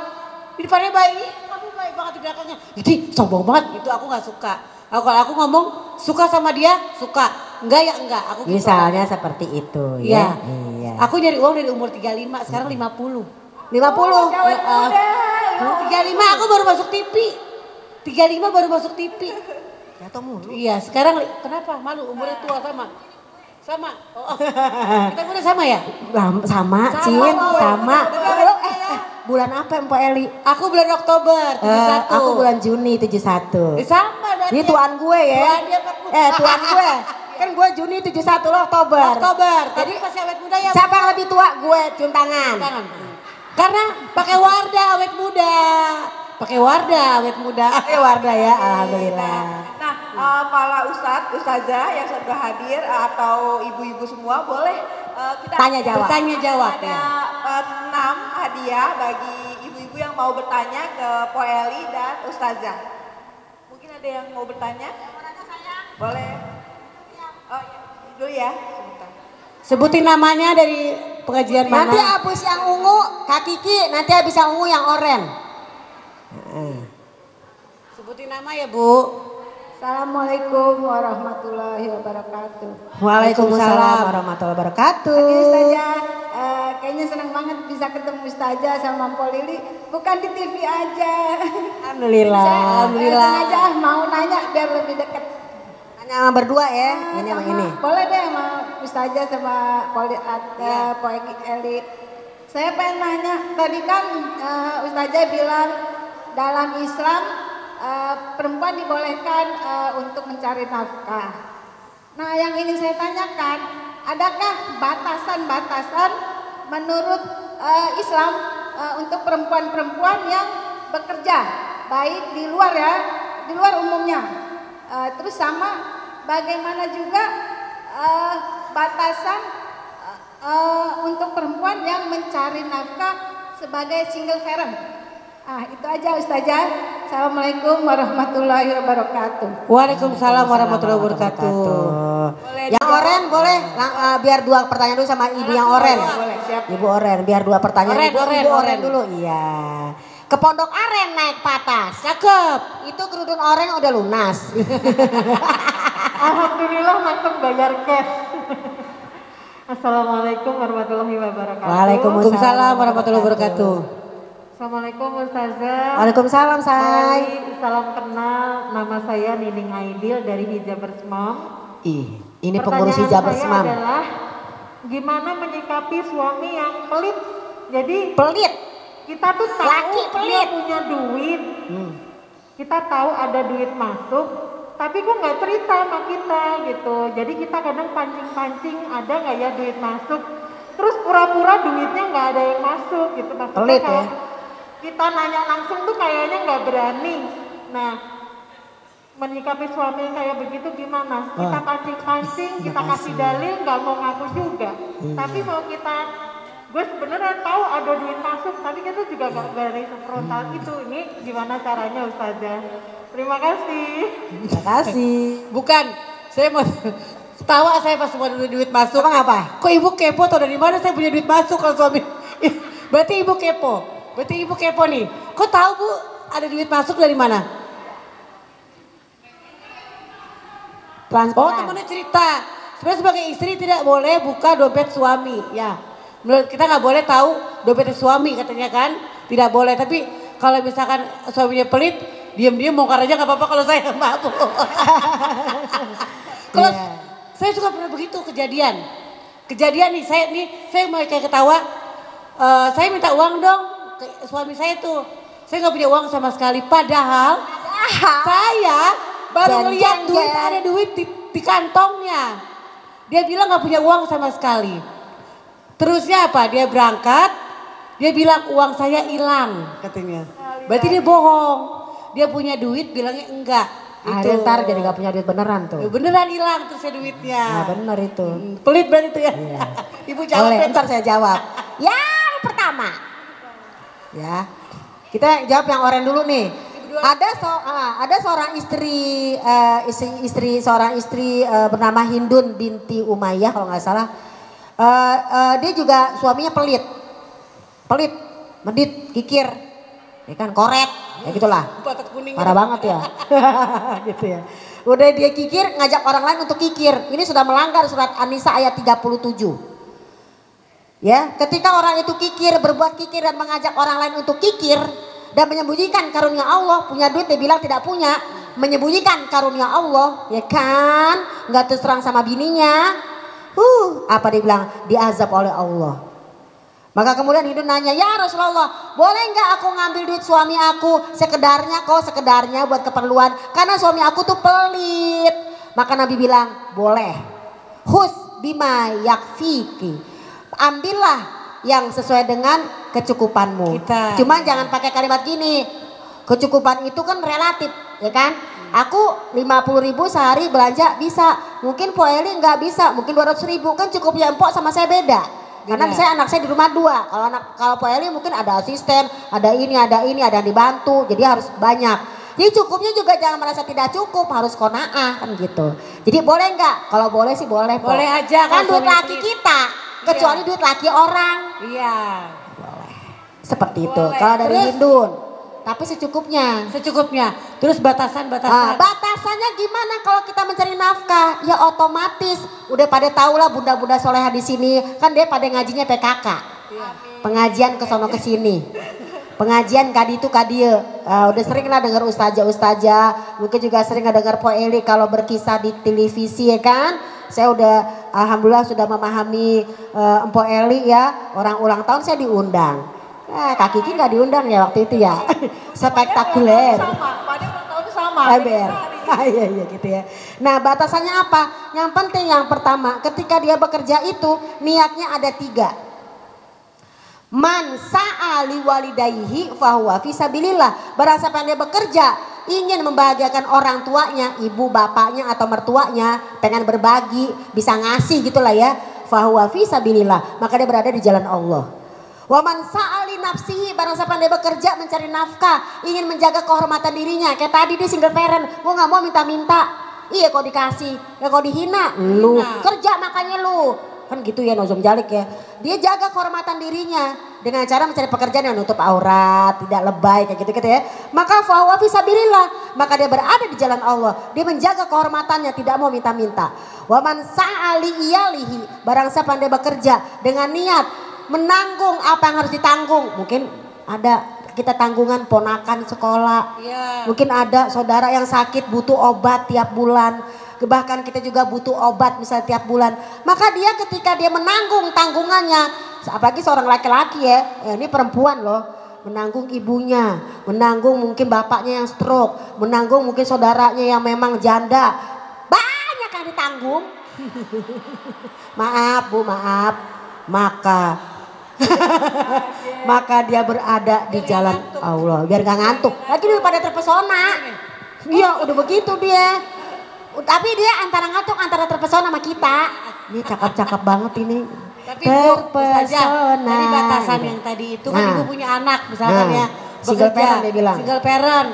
di depannya baik, kamu baik banget di belakangnya. Jadi sombong banget gitu, aku gak suka. Kalau aku ngomong suka sama dia, suka. Enggak ya enggak. Aku misalnya gitu. Seperti itu ya. Iya. Aku nyari uang dari umur 35, sekarang 50. 50? 35 aku baru masuk TV. 35 baru masuk TV. Jatuh mulu. Iya, sekarang kenapa? Malu umurnya tua sama. Sama. Kita udah sama ya? Sama, Cin, sama. Bulan apa Mpok Eli? Aku bulan Oktober 71. Aku bulan Juni 71. Sama berarti. Ini tuan gue ya. Tuan gue. Kan gue Juni 71 lo Oktober. Jadi masih awet muda ya. Siapa yang lebih tua? Gue, cium tangan. Karena pakai Wardah awet muda. Pakai Wardah ya, alhamdulillah. Nah, para ustazah yang sudah hadir atau ibu-ibu semua boleh kita tanya jawab. Ada 6 hadiah bagi ibu-ibu yang mau bertanya ke Po Eli dan ustazah. Mungkin ada yang mau bertanya? Boleh. Oh ya, dulu ya. Sebentar. Sebutin namanya dari pengajian mana? Nanti habis yang ungu, Kak Kiki, nanti habis yang ungu yang oren. Sebutin nama ya Bu. Assalamualaikum warahmatullahi wabarakatuh. Waalaikumsalam warahmatullahi wabarakatuh. Ustazah, kayaknya senang banget bisa ketemu Ustazah sama Po Lili. Bukan di TV aja. Alhamdulillah. Alhamdulillah. Sengaja mau nanya biar lebih dekat. Nanya sama berdua ya, ini sama ini. Boleh deh sama Ustazah sama Po Eli. Saya pengen nanya, tadi kan Ustazah bilang dalam Islam perempuan dibolehkan untuk mencari nafkah. Nah, yang ingin saya tanyakan, adakah batasan-batasan menurut Islam untuk perempuan-perempuan yang bekerja, baik di luar ya, di luar umumnya. Terus sama bagaimana juga batasan untuk perempuan yang mencari nafkah sebagai single parent. Itu aja Ustazah. Assalamualaikum warahmatullahi wabarakatuh. Waalaikumsalam warahmatullahi wabarakatuh. Yang oren boleh biar 2 pertanyaan dulu sama ibu yang oren. Boleh, siap. Ibu oren biar 2 pertanyaan ibu oren dulu. Iya. Ke Pondok Aren naik patas. Cakep. Itu kerudung oren udah lunas. Alhamdulillah mantap bayar cash. Assalamualaikum warahmatullahi wabarakatuh. Waalaikumsalam warahmatullahi wabarakatuh. Assalamualaikum Ustazah. Waalaikumsalam say. Salam kenal, nama saya Nining Aidil dari Hijabers Mom. Ini pengurus Hijabers Mom. Pertanyaan saya adalah gimana menyikapi suami yang pelit? Jadi Pelit. kita tuh tahu Laki dia pelit. punya duit. Kita tahu ada duit masuk, tapi kok nggak cerita sama kita gitu. Jadi kita kadang pancing-pancing, ada nggak ya duit masuk? Terus pura-pura duitnya nggak ada yang masuk gitu. Maksudnya Pelit kalau ya? kita nanya langsung tuh kayaknya nggak berani. Nah, menyikapi suami yang kayak begitu gimana? Kita pancing-pancing, kita kasih dalil, nggak mau ngaku juga. Tapi mau kita, gue sebenarnya tahu ada duit masuk, tapi kita juga nggak berani frontal itu. Ini gimana caranya Ustazah? Terima kasih. Terima kasih. Bukan, saya mau ketawa saya pas semua duit masuk. Emang apa? Kok ibu kepo tau dari mana saya punya duit masuk kalau suami? Berarti ibu kepo. Berarti ibu kepo nih. Kok tahu bu ada duit masuk dari mana? Transparan. Oh temennya cerita. Sebenarnya sebagai istri tidak boleh buka dompet suami. Ya, menurut kita nggak boleh tahu dompet suami katanya kan. Tidak boleh. Tapi kalau misalkan suaminya pelit, diam-diam bongkar aja nggak apa-apa kalau saya mampu. Kalau saya juga pernah begitu kejadian. Kejadian nih saya mau kayak ketawa. Saya minta uang dong ke suami saya tuh. Saya nggak punya uang sama sekali. Padahal saya baru lihat duit ada duit di kantongnya. Dia bilang nggak punya uang sama sekali. Terusnya apa? Dia berangkat. Dia bilang uang saya hilang katanya. Berarti dia bohong. Dia punya duit bilangnya enggak. Akhirnya ntar jadi gak punya duit beneran tuh. Beneran hilang terus duitnya. Nah bener itu. Pelit banget itu ya. Iya. Ibu jawab. Boleh, ntar saya jawab. Yang pertama. Ya. Kita jawab yang oren dulu nih. Ada seorang istri bernama Hindun binti Umayyah kalau nggak salah. Dia juga suaminya pelit, medit, kikir, ya kan, koret, ya gitulah. Parah banget ya, gitu ya. Udah dia kikir, ngajak orang lain untuk kikir. Ini sudah melanggar surat An-Nisa ayat 37. Ya, ketika orang itu berbuat kikir dan mengajak orang lain untuk kikir dan menyembunyikan karunia Allah, punya duit dia bilang tidak punya, menyembunyikan karunia Allah, ya kan, nggak terserang sama bininya, apa dia bilang, diazab oleh Allah. Maka kemudian Hindun nanya, ya Rasulullah, boleh nggak aku ngambil duit suami aku sekedarnya buat keperluan, karena suami aku tuh pelit. Maka Nabi bilang, boleh. Hus bima yakfiki, ambillah yang sesuai dengan kecukupanmu. Cuman jangan pakai kalimat gini, kecukupan itu kan relatif, ya kan? Aku 50.000 sehari belanja bisa, mungkin Po Eli nggak bisa, mungkin 200.000, kan cukupnya empok sama saya beda. Karena misalnya anak saya di rumah 2, kalau Po Eli mungkin ada asisten, ada ini, ada yang dibantu, jadi harus banyak. Jadi cukupnya juga jangan merasa tidak cukup, harus qanaah kan gitu. Jadi boleh nggak? Kalau boleh sih boleh. Boleh aja kan duit laki kita, kecuali duit laki orang. Iya. Boleh. Seperti itu. Kalau dari Hindun. Tapi secukupnya. Terus batasan. Batasannya gimana kalau kita mencari nafkah? Ya otomatis udah pada tahu lah bunda-bunda soleha di sini kan dia pada ngajinya PKK. Pengajian ke sono ke sini. Pengajian kadi itu kadieu. Udah sering lah dengar ustazah, mungkin juga sering dengar Po Eli kalau berkisah di televisi ya kan. Saya udah alhamdulillah sudah memahami Empo Eli ya, orang ulang tahun saya diundang. Kak Kiki nggak diundang ya waktu itu ya. Spektakuler. Sama. Iya gitu ya. Nah batasannya apa? Yang penting yang pertama ketika dia bekerja itu niatnya ada 3. Man sa'ali walidayhi fahuwa fisabilillah. Barang siapa yang dia bekerja ingin membahagiakan orang tuanya, ibu bapaknya atau mertuanya, pengen berbagi, bisa ngasih gitulah ya. Fahuwa fisabilillah, maka dia berada di jalan Allah. Wa man sa'ali nafsihi, barang siapa yang dia bekerja mencari nafkah, ingin menjaga kehormatan dirinya. Kayak tadi dia single parent, gua nggak mau minta-minta. Iya kok dikasih, ya kok dihina, lu kerja makanya lu. Kan gitu ya nozom jalik ya. Dia jaga kehormatan dirinya dengan cara mencari pekerjaan yang nutup aurat, tidak lebay kayak gitu ya. Maka fahuwa fisabilillah, maka dia berada di jalan Allah. Dia menjaga kehormatannya, tidak mau minta-minta. Wa man sa'ali iyalihi, barang siapa yang dia bekerja dengan niat menanggung apa yang harus ditanggung. Mungkin ada kita tanggungan ponakan sekolah. Mungkin ada saudara yang sakit butuh obat tiap bulan. Bahkan kita juga butuh obat misalnya tiap bulan. Maka dia ketika dia menanggung tanggungannya, apalagi seorang laki-laki ya, ini perempuan loh, menanggung ibunya, menanggung mungkin bapaknya yang stroke, menanggung mungkin saudaranya yang memang janda, banyak yang ditanggung. Maaf Bu, maaf. Maka dia berada di jalan Allah biar gak ngantuk. Lagi daripada terpesona. Iya udah begitu dia. Tapi dia antara ngantuk antara terpesona sama kita. Ini cakep-cakep banget ini. Tapi terpesona. Dari batasan yang tadi itu kan ibu punya anak misalkan ya. Single parent dia bilang. Single parent.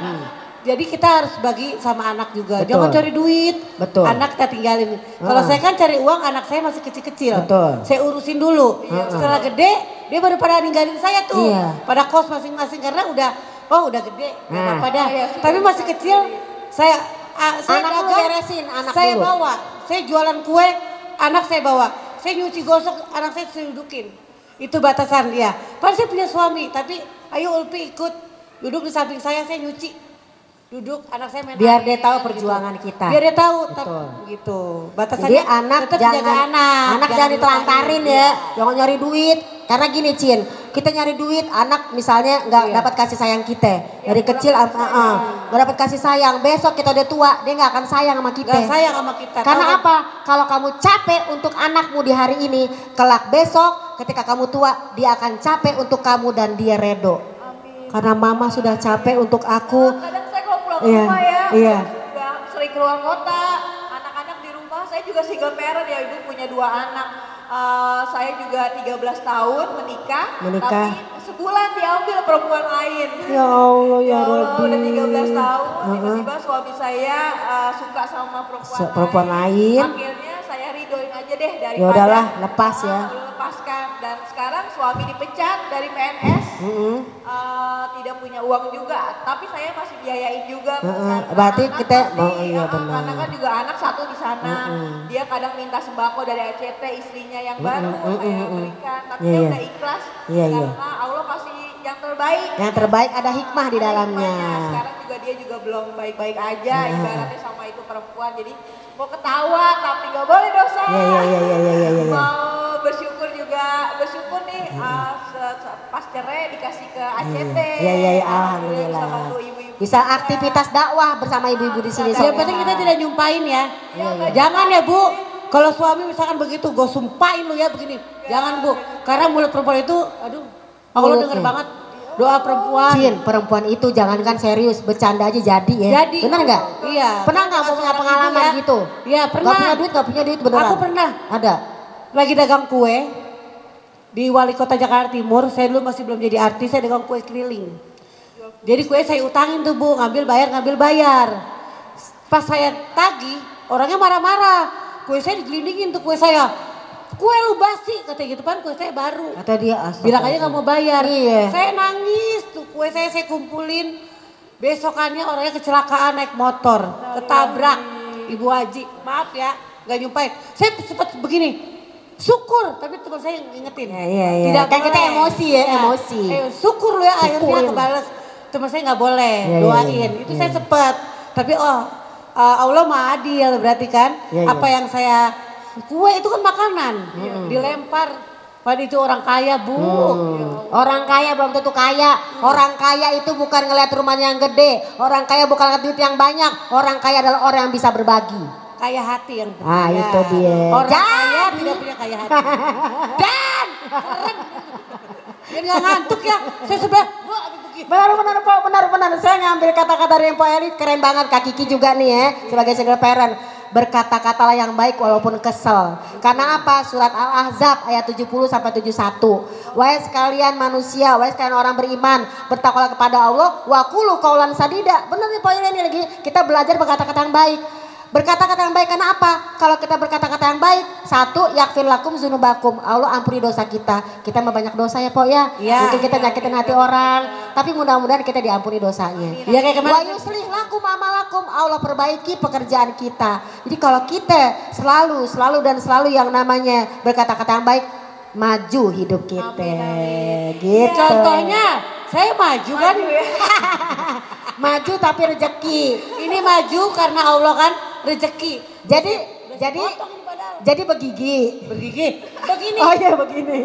Jadi kita harus bagi sama anak juga. Betul. Jangan cari duit. Betul. Anak kita tinggalin. Kalau saya kan cari uang, anak saya masih kecil-kecil. Betul. Saya urusin dulu. Setelah gede, dia baru pada ninggalin saya tuh. Pada kos masing-masing karena udah gede. Tapi masih kecil, saya anak dulu beresin, anak saya dulu. bawa. Saya jualan kue, anak saya bawa. Saya nyuci gosok, anak saya dudukin. Itu batasan dia. Padahal saya punya suami, tapi ayo Ulpi ikut. Duduk di samping saya nyuci. Duduk anak saya main biar dia tahu perjuangan gitu. Kita. Biar dia tahu gitu. Batasannya. Jadi anak jangan jangan ditelantarin ya. Jangan nyari duit. Karena gini Cin, kita nyari duit anak misalnya nggak dapat kasih sayang kita. Dari kecil nggak dapat kasih sayang. Besok kita udah tua, dia nggak akan sayang sama kita. Gak sayang sama kita. Karena apa? Kalau kamu capek untuk anakmu di hari ini, kelak besok ketika kamu tua, dia akan capek untuk kamu dan dia redo. Amin. Karena mama sudah capek untuk aku. Rumah ya, juga sering keluar kota, anak-anak di rumah, saya juga single parent ya, ibu punya 2 anak, saya juga 13 tahun menikah, tapi sebulan diambil perempuan lain. Ya Allah ya Rabbi. Udah 13 tahun, tiba-tiba suami saya suka sama perempuan lain. Akhirnya saya ridoin aja deh daripada. Ya udahlah, lepas ya. Lepaskan dan sekarang suami dipecat dari PNS. Tidak punya uang juga, tapi saya masih biayain juga. Berarti kita iya benar. Karena kan juga anak satu di sana, dia kadang minta sembako dari ACT istrinya yang baru saya berikan, tapi dia udah ikhlas karena Allah kasih yang terbaik. Yang terbaik ada hikmah di dalamnya. Sekarang juga dia juga belum baik-baik aja, ibaratnya sama itu perempuan, jadi mau ketawa tapi nggak boleh dosa. Mau bersyukur nih pas cerai dikasih ke ACT. Alhamdulillah. Bisa aktivitas dakwah bersama ibu-ibu di sini. Yang penting kita tidak nyumpahin ya. Jangan ya Bu. Kalau suami misalkan begitu, gue sumpahin lu ya begini. Jangan Bu. Karena mulut perempuan itu, aduh, Allah denger banget. Doa perempuan. Cin, perempuan itu jangankan serius, bercanda aja jadi ya. Jadi. Benar nggak? Iya. Pernah nggak punya pengalaman gitu? Iya pernah. Gak punya duit beneran? Aku pernah. Ada. Lagi dagang kue di Wali Kota Jakarta Timur. Saya dulu masih belum jadi artis, saya dagang kue keliling. Jadi kue saya utangin tuh Bu, ngambil bayar. Pas saya tagih, orangnya marah-marah. Kue saya digelindingin tuh kue saya. Kue lu basi, katanya gitu kan, kue saya baru. Kata dia bilang aja gak mau bayar. Iya. Saya nangis tuh, kue saya kumpulin. Besokannya orangnya kecelakaan naik motor, ketabrak Ibu Haji. Maaf ya, gak nyumpain. Saya sempat begini. Syukur, tapi teman saya ingetin. Iya. Tidak kan kita emosi ya, emosi. Syukur lu ya akhirnya kebales. Teman saya nggak boleh doain. Itu saya sempat. Tapi Allah Maha adil berarti kan. Apa yang saya Kue itu kan makanan, dilempar. Pada itu orang kaya, Bu. Orang kaya belum tentu kaya. Orang kaya itu bukan ngeliat rumahnya yang gede. Orang kaya bukan ngeliat duit yang banyak. Orang kaya adalah orang yang bisa berbagi. Kaya hati yang Ah, itu dia. Orang kaya tidak punya kaya hati. Dan keren. Dia nggak ngantuk ya. Saya sebelah. Benar. Saya ngambil kata-kata dari Mpok Eli, keren banget Kak Kiki juga nih ya, sebagai single parent. Berkata-katalah yang baik walaupun kesel. Karena apa? Surat Al-Ahzab ayat 70 sampai 71. Wahai sekalian manusia, wahai sekalian orang beriman, bertakwalah kepada Allah, wa qulu qaulan sadida. Benar nih Pak ini lagi, kita belajar berkata-kata yang baik. Berkata-kata yang baik karena apa? Kalau kita berkata-kata yang baik, satu, yaghfir lakum dzunubakum. Allah ampuni dosa kita. Kita mah banyak dosa ya, Pok ya. Mungkin kita nyakitin hati orang, tapi mudah-mudahan kita diampuni dosanya. Ya kayak kemarin. Wa yuslih lakum amalakum. Allah perbaiki pekerjaan kita. Jadi kalau kita selalu yang namanya berkata-kata yang baik, maju hidup kita. Gitu. Contohnya, saya maju kan. Maju tapi rezeki. Ini maju karena Allah kan rezeki. Jadi begigi. Begini. Oh iya begini.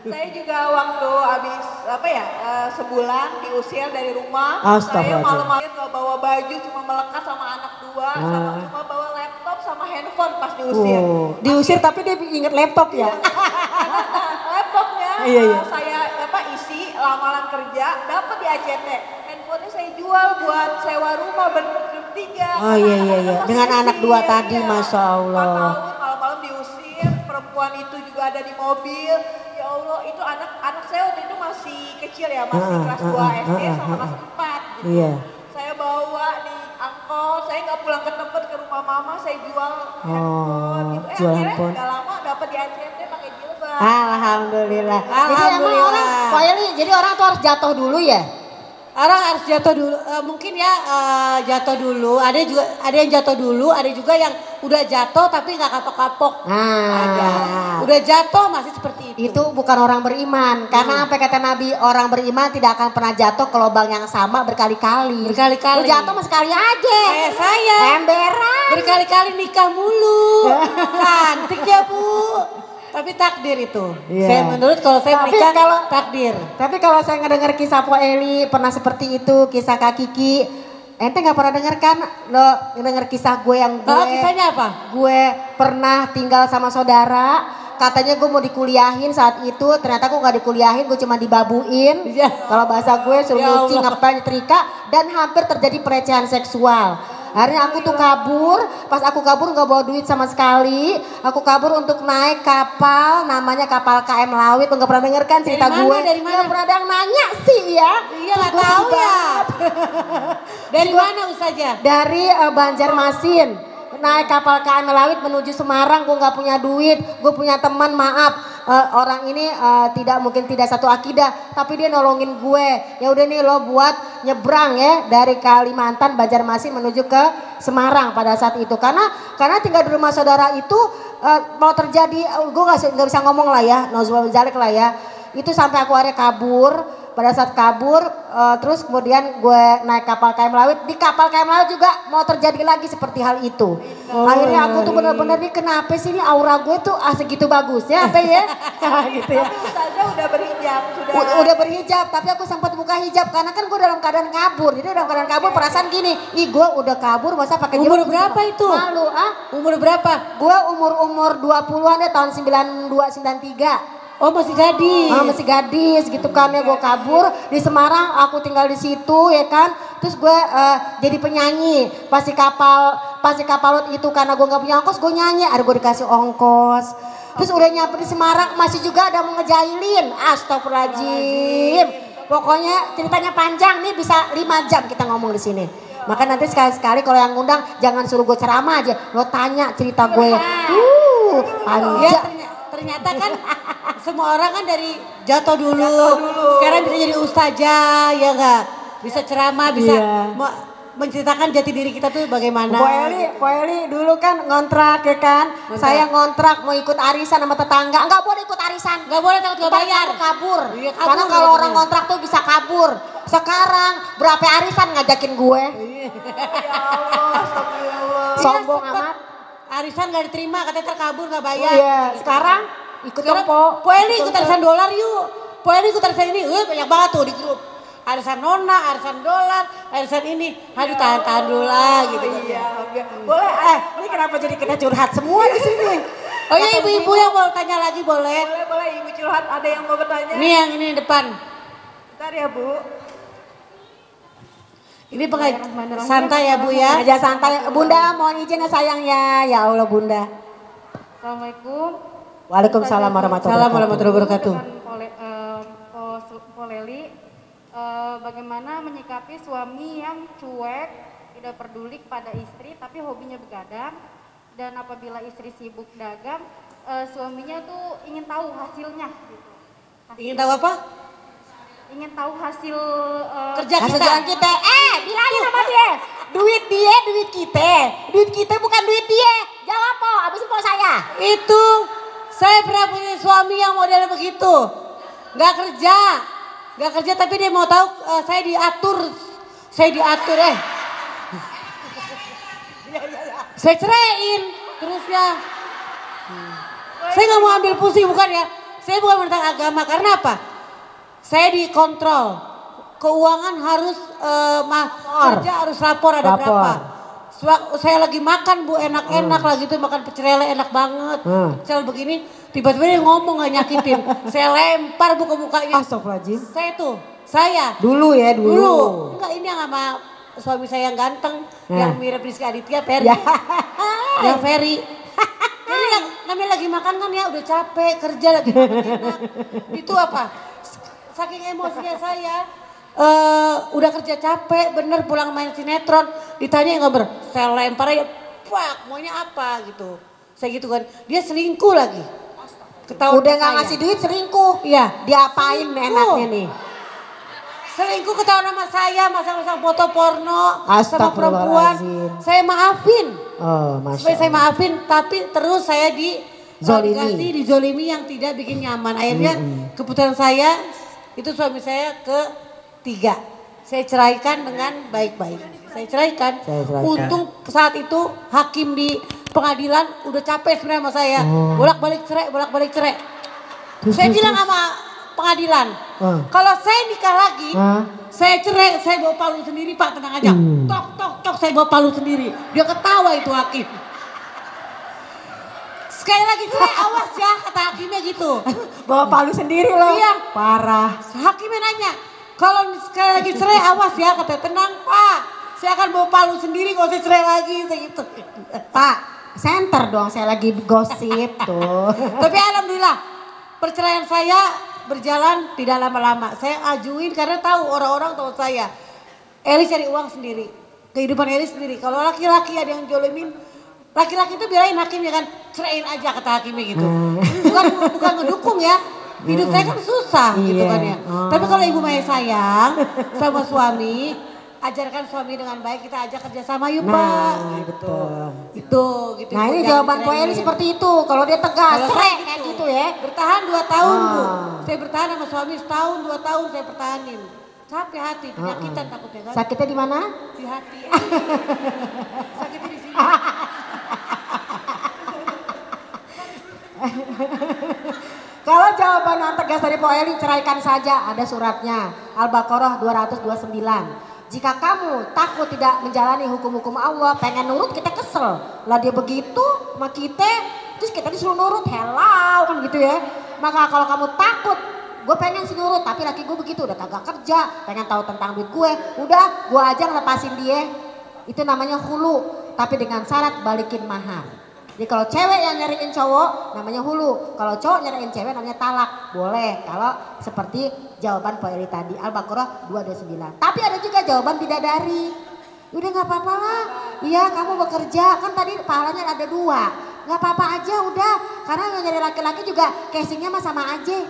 Saya juga waktu habis sebulan diusir dari rumah. Saya malam-malam nggak bawa baju, cuma melekat sama anak dua, sama cuma bawa laptop sama handphone pas diusir. Diusir tapi dia inget laptop ya. Laptopnya saya isi lamaran kerja, dapat di ACT. Handphonenya saya jual buat sewa rumah bertiga. Oh iya. Dengan anak dua tadi, Masya Allah. 4 tahun malam-malam diusir, perempuan itu juga ada di mobil. Ya Allah, itu anak saya waktu itu masih kecil ya, masih kelas 2 SD sama kelas 4 gitu. Iya. Saya bawa di angkot, saya nggak pulang ke tempat ke rumah mama, saya jual handphone gitu. Jual Akhirnya handphone. nggak lama dapat di ACT pakai jilbab. Alhamdulillah. Jadi emang orang, Pak Eli, jadi orang tuh harus jatuh dulu ya? Orang harus jatuh dulu, mungkin ya jatuh dulu. Ada yang jatuh dulu, ada juga yang udah jatuh tapi nggak kapok-kapok. Ada. Udah jatuh masih seperti itu. Itu bukan orang beriman. Karena apa kata Nabi, orang beriman tidak akan pernah jatuh ke lubang yang sama berkali-kali. Lu jatuh mah sekali aja. Kayak saya. Emberan. Berkali-kali nikah mulu. Cantik ya Bu. Tapi takdir itu. Saya menurut kalau saya menikah takdir. Tapi kalau saya ngedengar kisah Po Eli pernah seperti itu, kisah Kak Kiki, ente nggak pernah dengar kan? Lo denger kisah gue yang gue. Kisahnya apa? Gue pernah tinggal sama saudara. Katanya gue mau dikuliahin saat itu, ternyata gue nggak dikuliahin, gue cuma dibabuin. Kalau bahasa gue suruh nyuci, ngepel, nyetrika, dan hampir terjadi pelecehan seksual. Akhirnya aku tuh kabur, pas aku kabur nggak bawa duit sama sekali. Aku kabur untuk naik kapal, namanya kapal KM Lawit. Nggak pernah denger kan cerita gue? Dari mana? Nggak pernah ada yang nanya sih ya. Iya nggak tahu ya. Dari mana Ustazah? Dari Banjarmasin. Naik kapal KM Lawit menuju Semarang, gue nggak punya duit, gue punya teman, maaf orang ini mungkin tidak satu akidah, tapi dia nolongin gue. Ya udah nih lo buat nyebrang ya dari Kalimantan Banjarmasin menuju ke Semarang pada saat itu, karena tinggal di rumah saudara itu mau terjadi, gue nggak bisa ngomong lah ya, nauzubillah zalik lah ya, itu sampai aku akhirnya kabur. Pada saat kabur, terus kemudian gue naik kapal KM Lawit. Di kapal KM Lawit juga mau terjadi lagi seperti hal itu. Akhirnya aku tuh bener-bener nih kenapa sih ini aura gue tuh segitu bagusnya apa ya? Gitu ya. Ustazah udah berhijab, udah berhijab, tapi aku sempat buka hijab karena kan gue dalam keadaan kabur. Jadi dalam keadaan kabur perasaan gini, gue udah kabur masa pakai jilbab. Umur berapa itu? Malu Umur berapa? Gue umur 20-an ya, tahun 92 93. Oh masih gadis. Masih gadis gitu kan ya, gue kabur di Semarang, aku tinggal di situ ya kan. Terus gue jadi penyanyi pas di kapal laut itu, karena gue nggak punya ongkos gue nyanyi, ada gue dikasih ongkos. Terus udah nyampe di Semarang masih juga ada mau ngejailin, astagfirullahaladzim. Pokoknya ceritanya panjang nih, bisa 5 jam kita ngomong di sini. Maka nanti sekali-sekali kalau yang ngundang jangan suruh gue ceramah aja, lo tanya cerita gue. Panjang. Ternyata kan semua orang kan dari jatuh dulu. Sekarang bisa jadi ustazah ya enggak? Bisa ceramah, bisa menceritakan jati diri kita tuh bagaimana. Po Eli dulu kan ngontrak ya kan. Saya ngontrak mau ikut arisan sama tetangga. Enggak boleh ikut arisan. Enggak boleh, takut enggak bayar. Kabur. Iya, kabur. Karena kalau orang ngontrak tuh bisa kabur. Sekarang berapa arisan ngajakin gue. Ya Allah, astagfirullah. Sombong amat. Arisan gak diterima, katanya terkabur gak bayar. Iya, sekarang ikut Po Eli ikut arisan dolar yuk. Po Eli ikut arisan ini, banyak banget tuh di grup. Arisan nona, arisan dolar, arisan ini. Aduh tahan-tahan dulu lah gitu. Iya. Boleh, ini kenapa jadi kita curhat semua di sini? Oh iya ibu-ibu yang mau tanya lagi boleh? Boleh ibu curhat, ada yang mau bertanya? Nih yang ini depan. Bentar ya Bu. Ini santai ya Bu ya. Aja santai. Bunda mohon izin ya sayang ya. Ya Allah Bunda. Assalamualaikum. Waalaikumsalam warahmatullahi wabarakatuh. Poleli, bagaimana menyikapi suami yang cuek, tidak peduli kepada istri tapi hobinya begadang, dan apabila istri sibuk dagang, suaminya tuh ingin tahu hasilnya gitu. Ingin tahu apa? Ingin tahu hasil kerja kita. Hasil kita. Bilangin sama dia. Duit dia, duit kita. Duit kita bukan duit dia. Jawab po, abis po saya. Itu saya pernah punya suami yang model begitu. Gak kerja tapi dia mau tahu saya diatur. Saya ceraiin terus ya. Saya nggak mau ambil pusing bukan ya. Saya bukan tentang agama karena apa? Saya dikontrol. Keuangan harus kerja harus lapor ada berapa. Saya lagi makan Bu enak-enak lagi tuh makan pecel lele enak banget. Pecel begini tiba-tiba dia ngomong gak nyakitin. Saya lempar Bu ke mukanya. Astagfirullahaladzim. Saya. Dulu. Enggak ini yang sama suami saya yang ganteng. Yang mirip Rizky Aditya Ferry. Yang Ferry. Jadi yang namanya lagi makan kan ya udah capek kerja lagi makan enak. Itu apa? Saking emosinya saya. Udah kerja capek bener pulang main sinetron. Ditanya nggak saya lempar aja. Pak maunya apa gitu. Saya gitu kan. Dia selingkuh lagi. Ketahuan udah nggak ngasih duit selingkuh. Iya. Diapain enaknya nih? Selingkuh ketahuan sama saya, masang-masang foto porno sama perempuan. Saya maafin. Supaya saya maafin, tapi terus saya dizolimi yang tidak bikin nyaman. Akhirnya keputusan saya, itu suami saya ketiga. Saya ceraikan dengan baik-baik. Saya ceraikan. Untung saat itu hakim di pengadilan udah capek sebenarnya sama saya. Bolak-balik cerai. Saya bilang sama pengadilan, kalau saya nikah lagi, saya cerai, saya bawa palu sendiri Pak, tenang aja. Tok, saya bawa palu sendiri. Dia ketawa itu hakim. Sekali lagi cerai, awas ya, kata hakimnya gitu. Bawa palu sendiri loh. Iya. Parah. Hakimnya nanya, kalau sekali lagi cerai, awas ya, kata tenang Pak. Saya akan bawa palu sendiri kalau saya cerai lagi, saya gitu. Pak, center dong, saya lagi gosip tuh. Tapi alhamdulillah, perceraian saya berjalan tidak lama-lama. Saya ajuin karena tahu orang-orang tahu saya. Eli cari uang sendiri. Kehidupan Eli sendiri. Kalau laki-laki ada yang jolimin, laki-laki itu bilangin hakimnya kan, ceraiin aja kata hakimnya gitu. Bukan ngedukung ya. Hidup saya kan susah gitu kan ya. Tapi kalau ibu Maya sayang sama suami, ajarkan suami dengan baik, kita ajak kerja sama yuk Pak. Gitu. Itu gitu. Nah ini jawaban Po Eli seperti itu. Kalau dia tegas, cerai kayak gitu ya. Bertahan 2 tahun Bu. Saya bertahan sama suami setahun 2 tahun saya pertahanin. Capek hati, penyakitan takutnya kan. Sakitnya di mana? Di hati. Sakitnya di sini. Kalau jawaban yang tegas dari Po Eli, ceraikan saja. Ada suratnya. Al-Baqarah 229. Jika kamu takut tidak menjalani hukum-hukum Allah, pengen nurut, kita kesel. Lah dia begitu sama kita, terus kita disuruh nurut, hello kan gitu ya. Maka kalau kamu takut, gue pengen sih nurut, tapi laki gue begitu, udah kagak kerja, pengen tahu tentang duit gue, udah gue aja ngelepasin dia. Itu namanya hulu, tapi dengan syarat balikin mahar. Jadi kalau cewek yang nyariin cowok namanya hulu, kalau cowok nyariin cewek namanya talak. Boleh kalau seperti jawaban Po Eli tadi, Al-Baqarah 229. Tapi ada juga jawaban bidadari. Udah gak apa-apa lah, iya kamu bekerja, kan tadi pahalanya ada 2. Gak apa-apa aja udah, karena yang nyari laki-laki juga casingnya mah sama aja.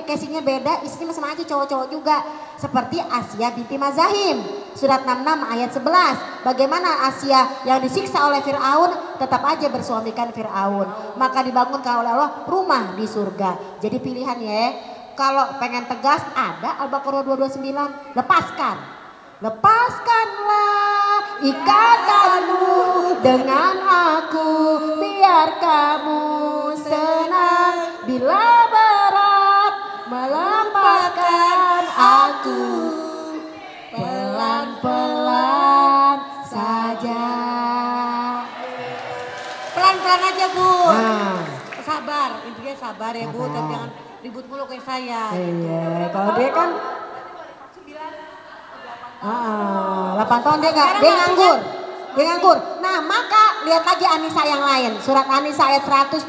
Casingnya beda, isinya sama aja cowok-cowok juga. Seperti Asia binti Mazahim, surat 66 ayat 11. Bagaimana Asia yang disiksa oleh Fir'aun tetap aja bersuamikan Fir'aun. Maka dibangunkan oleh Allah rumah di surga. Jadi pilihan ya, kalau pengen tegas ada Al-Baqarah 229, lepaskanlah ikatanmu dengan aku, biar kamu senang bila berat melepaskan aku. Pelan-pelan saja. Pelan-pelan aja Bu. Sabar, intinya sabar ya Bu, tapi jangan ribut mulu kayak saya. Iya, kalau dia kan 8 tahun dia nganggur. Dia nganggur. Nah, maka lihat lagi Anisa yang lain. Surat Anisa ayat 128.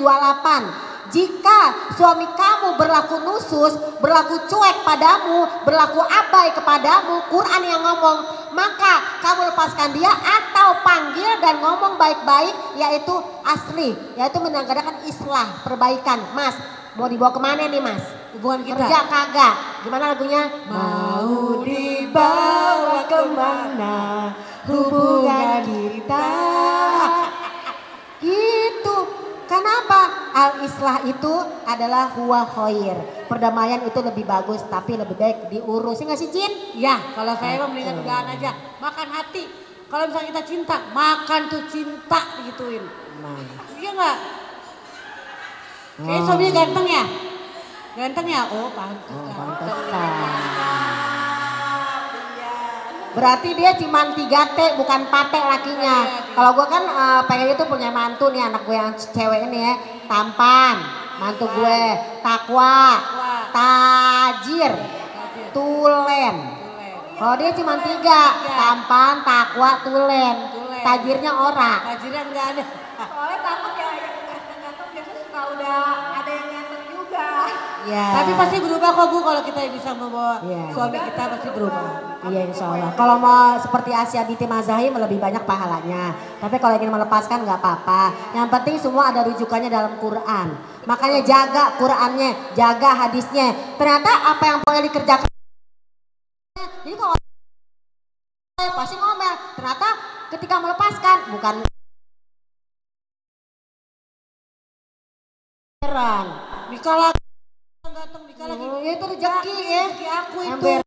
Jika suami kamu berlaku nusus, berlaku cuek padamu, berlaku abai kepadamu, Quran yang ngomong, maka kamu lepaskan dia atau panggil dan ngomong baik-baik, yaitu asli, yaitu menanggalkan islah, perbaikan. Mas, mau dibawa kemana nih Mas? Hubungan kita. Kerja kagak? Gimana lagunya? Mau dibawa kemana hubungan kita? Gitu. Kenapa? Al-islah itu adalah huwa khair. Perdamaian itu lebih bagus, tapi lebih baik diurus. Iya nggak sih Jin? Ya, kalau saya mendingan udahan aja. Makan hati. Kalau misalnya kita cinta, makan tuh cinta gituin. Iya nggak? Kayaknya suaminya ganteng ya? Ganteng ya? Oh pantesan. Berarti dia cuma 3T bukan pate lakinya. Kalau gue kan pengen itu punya mantu nih, anak gue yang cewek ini ya. Tampan, mantu gue, takwa, tajir, tulen. Kalau dia cuma 3, tampan, takwa, tulen. Tajirnya ora. Tajirnya enggak ada. Soalnya takut ya yang ganteng-ganteng biasanya suka udah ada yang ganteng juga. Ya. Tapi pasti berubah kok Bu, kalau kita bisa membawa suami kita pasti berubah. Iya insya Allah. Kalau mau seperti Asia binti Mazahim lebih banyak pahalanya. Tapi kalau ingin melepaskan nggak apa-apa. Yang penting semua ada rujukannya dalam Quran. Makanya jaga Qurannya, jaga hadisnya. Ternyata apa yang boleh dikerjakan. Jadi kalau pasti ngomel. Ternyata ketika melepaskan bukan heran. Nikah lagi. Ganteng nikah lagi. Ya itu rezeki ya. Rezeki aku itu.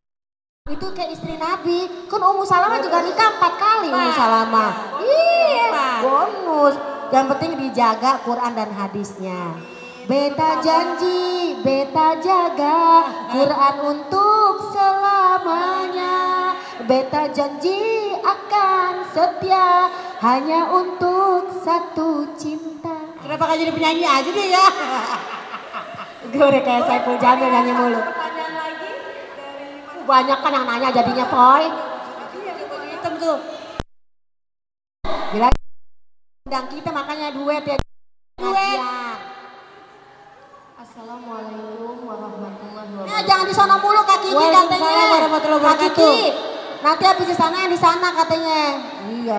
Itu kayak istri Nabi, kan Ummu Salamah juga nikah 4 kali Ummu Salamah. Iya, bonus. Yang penting dijaga Quran dan hadisnya. Beta janji, beta jaga Quran untuk selamanya. Beta janji akan setia hanya untuk satu cinta. Kenapa gak jadi penyanyi aja deh ya? Gue udah kayak Saiful Jamil nyanyi mulu. Banyak kan yang nanya jadinya Poy. Hitam tuh. Bila undang kita makanya duet ya. Duet. Assalamualaikum warahmatullahi wabarakatuh. Jangan di sana mulu Kak Kiki katanya. Kak Kiki. Nanti habis di sana yang di sana katanya. Iya.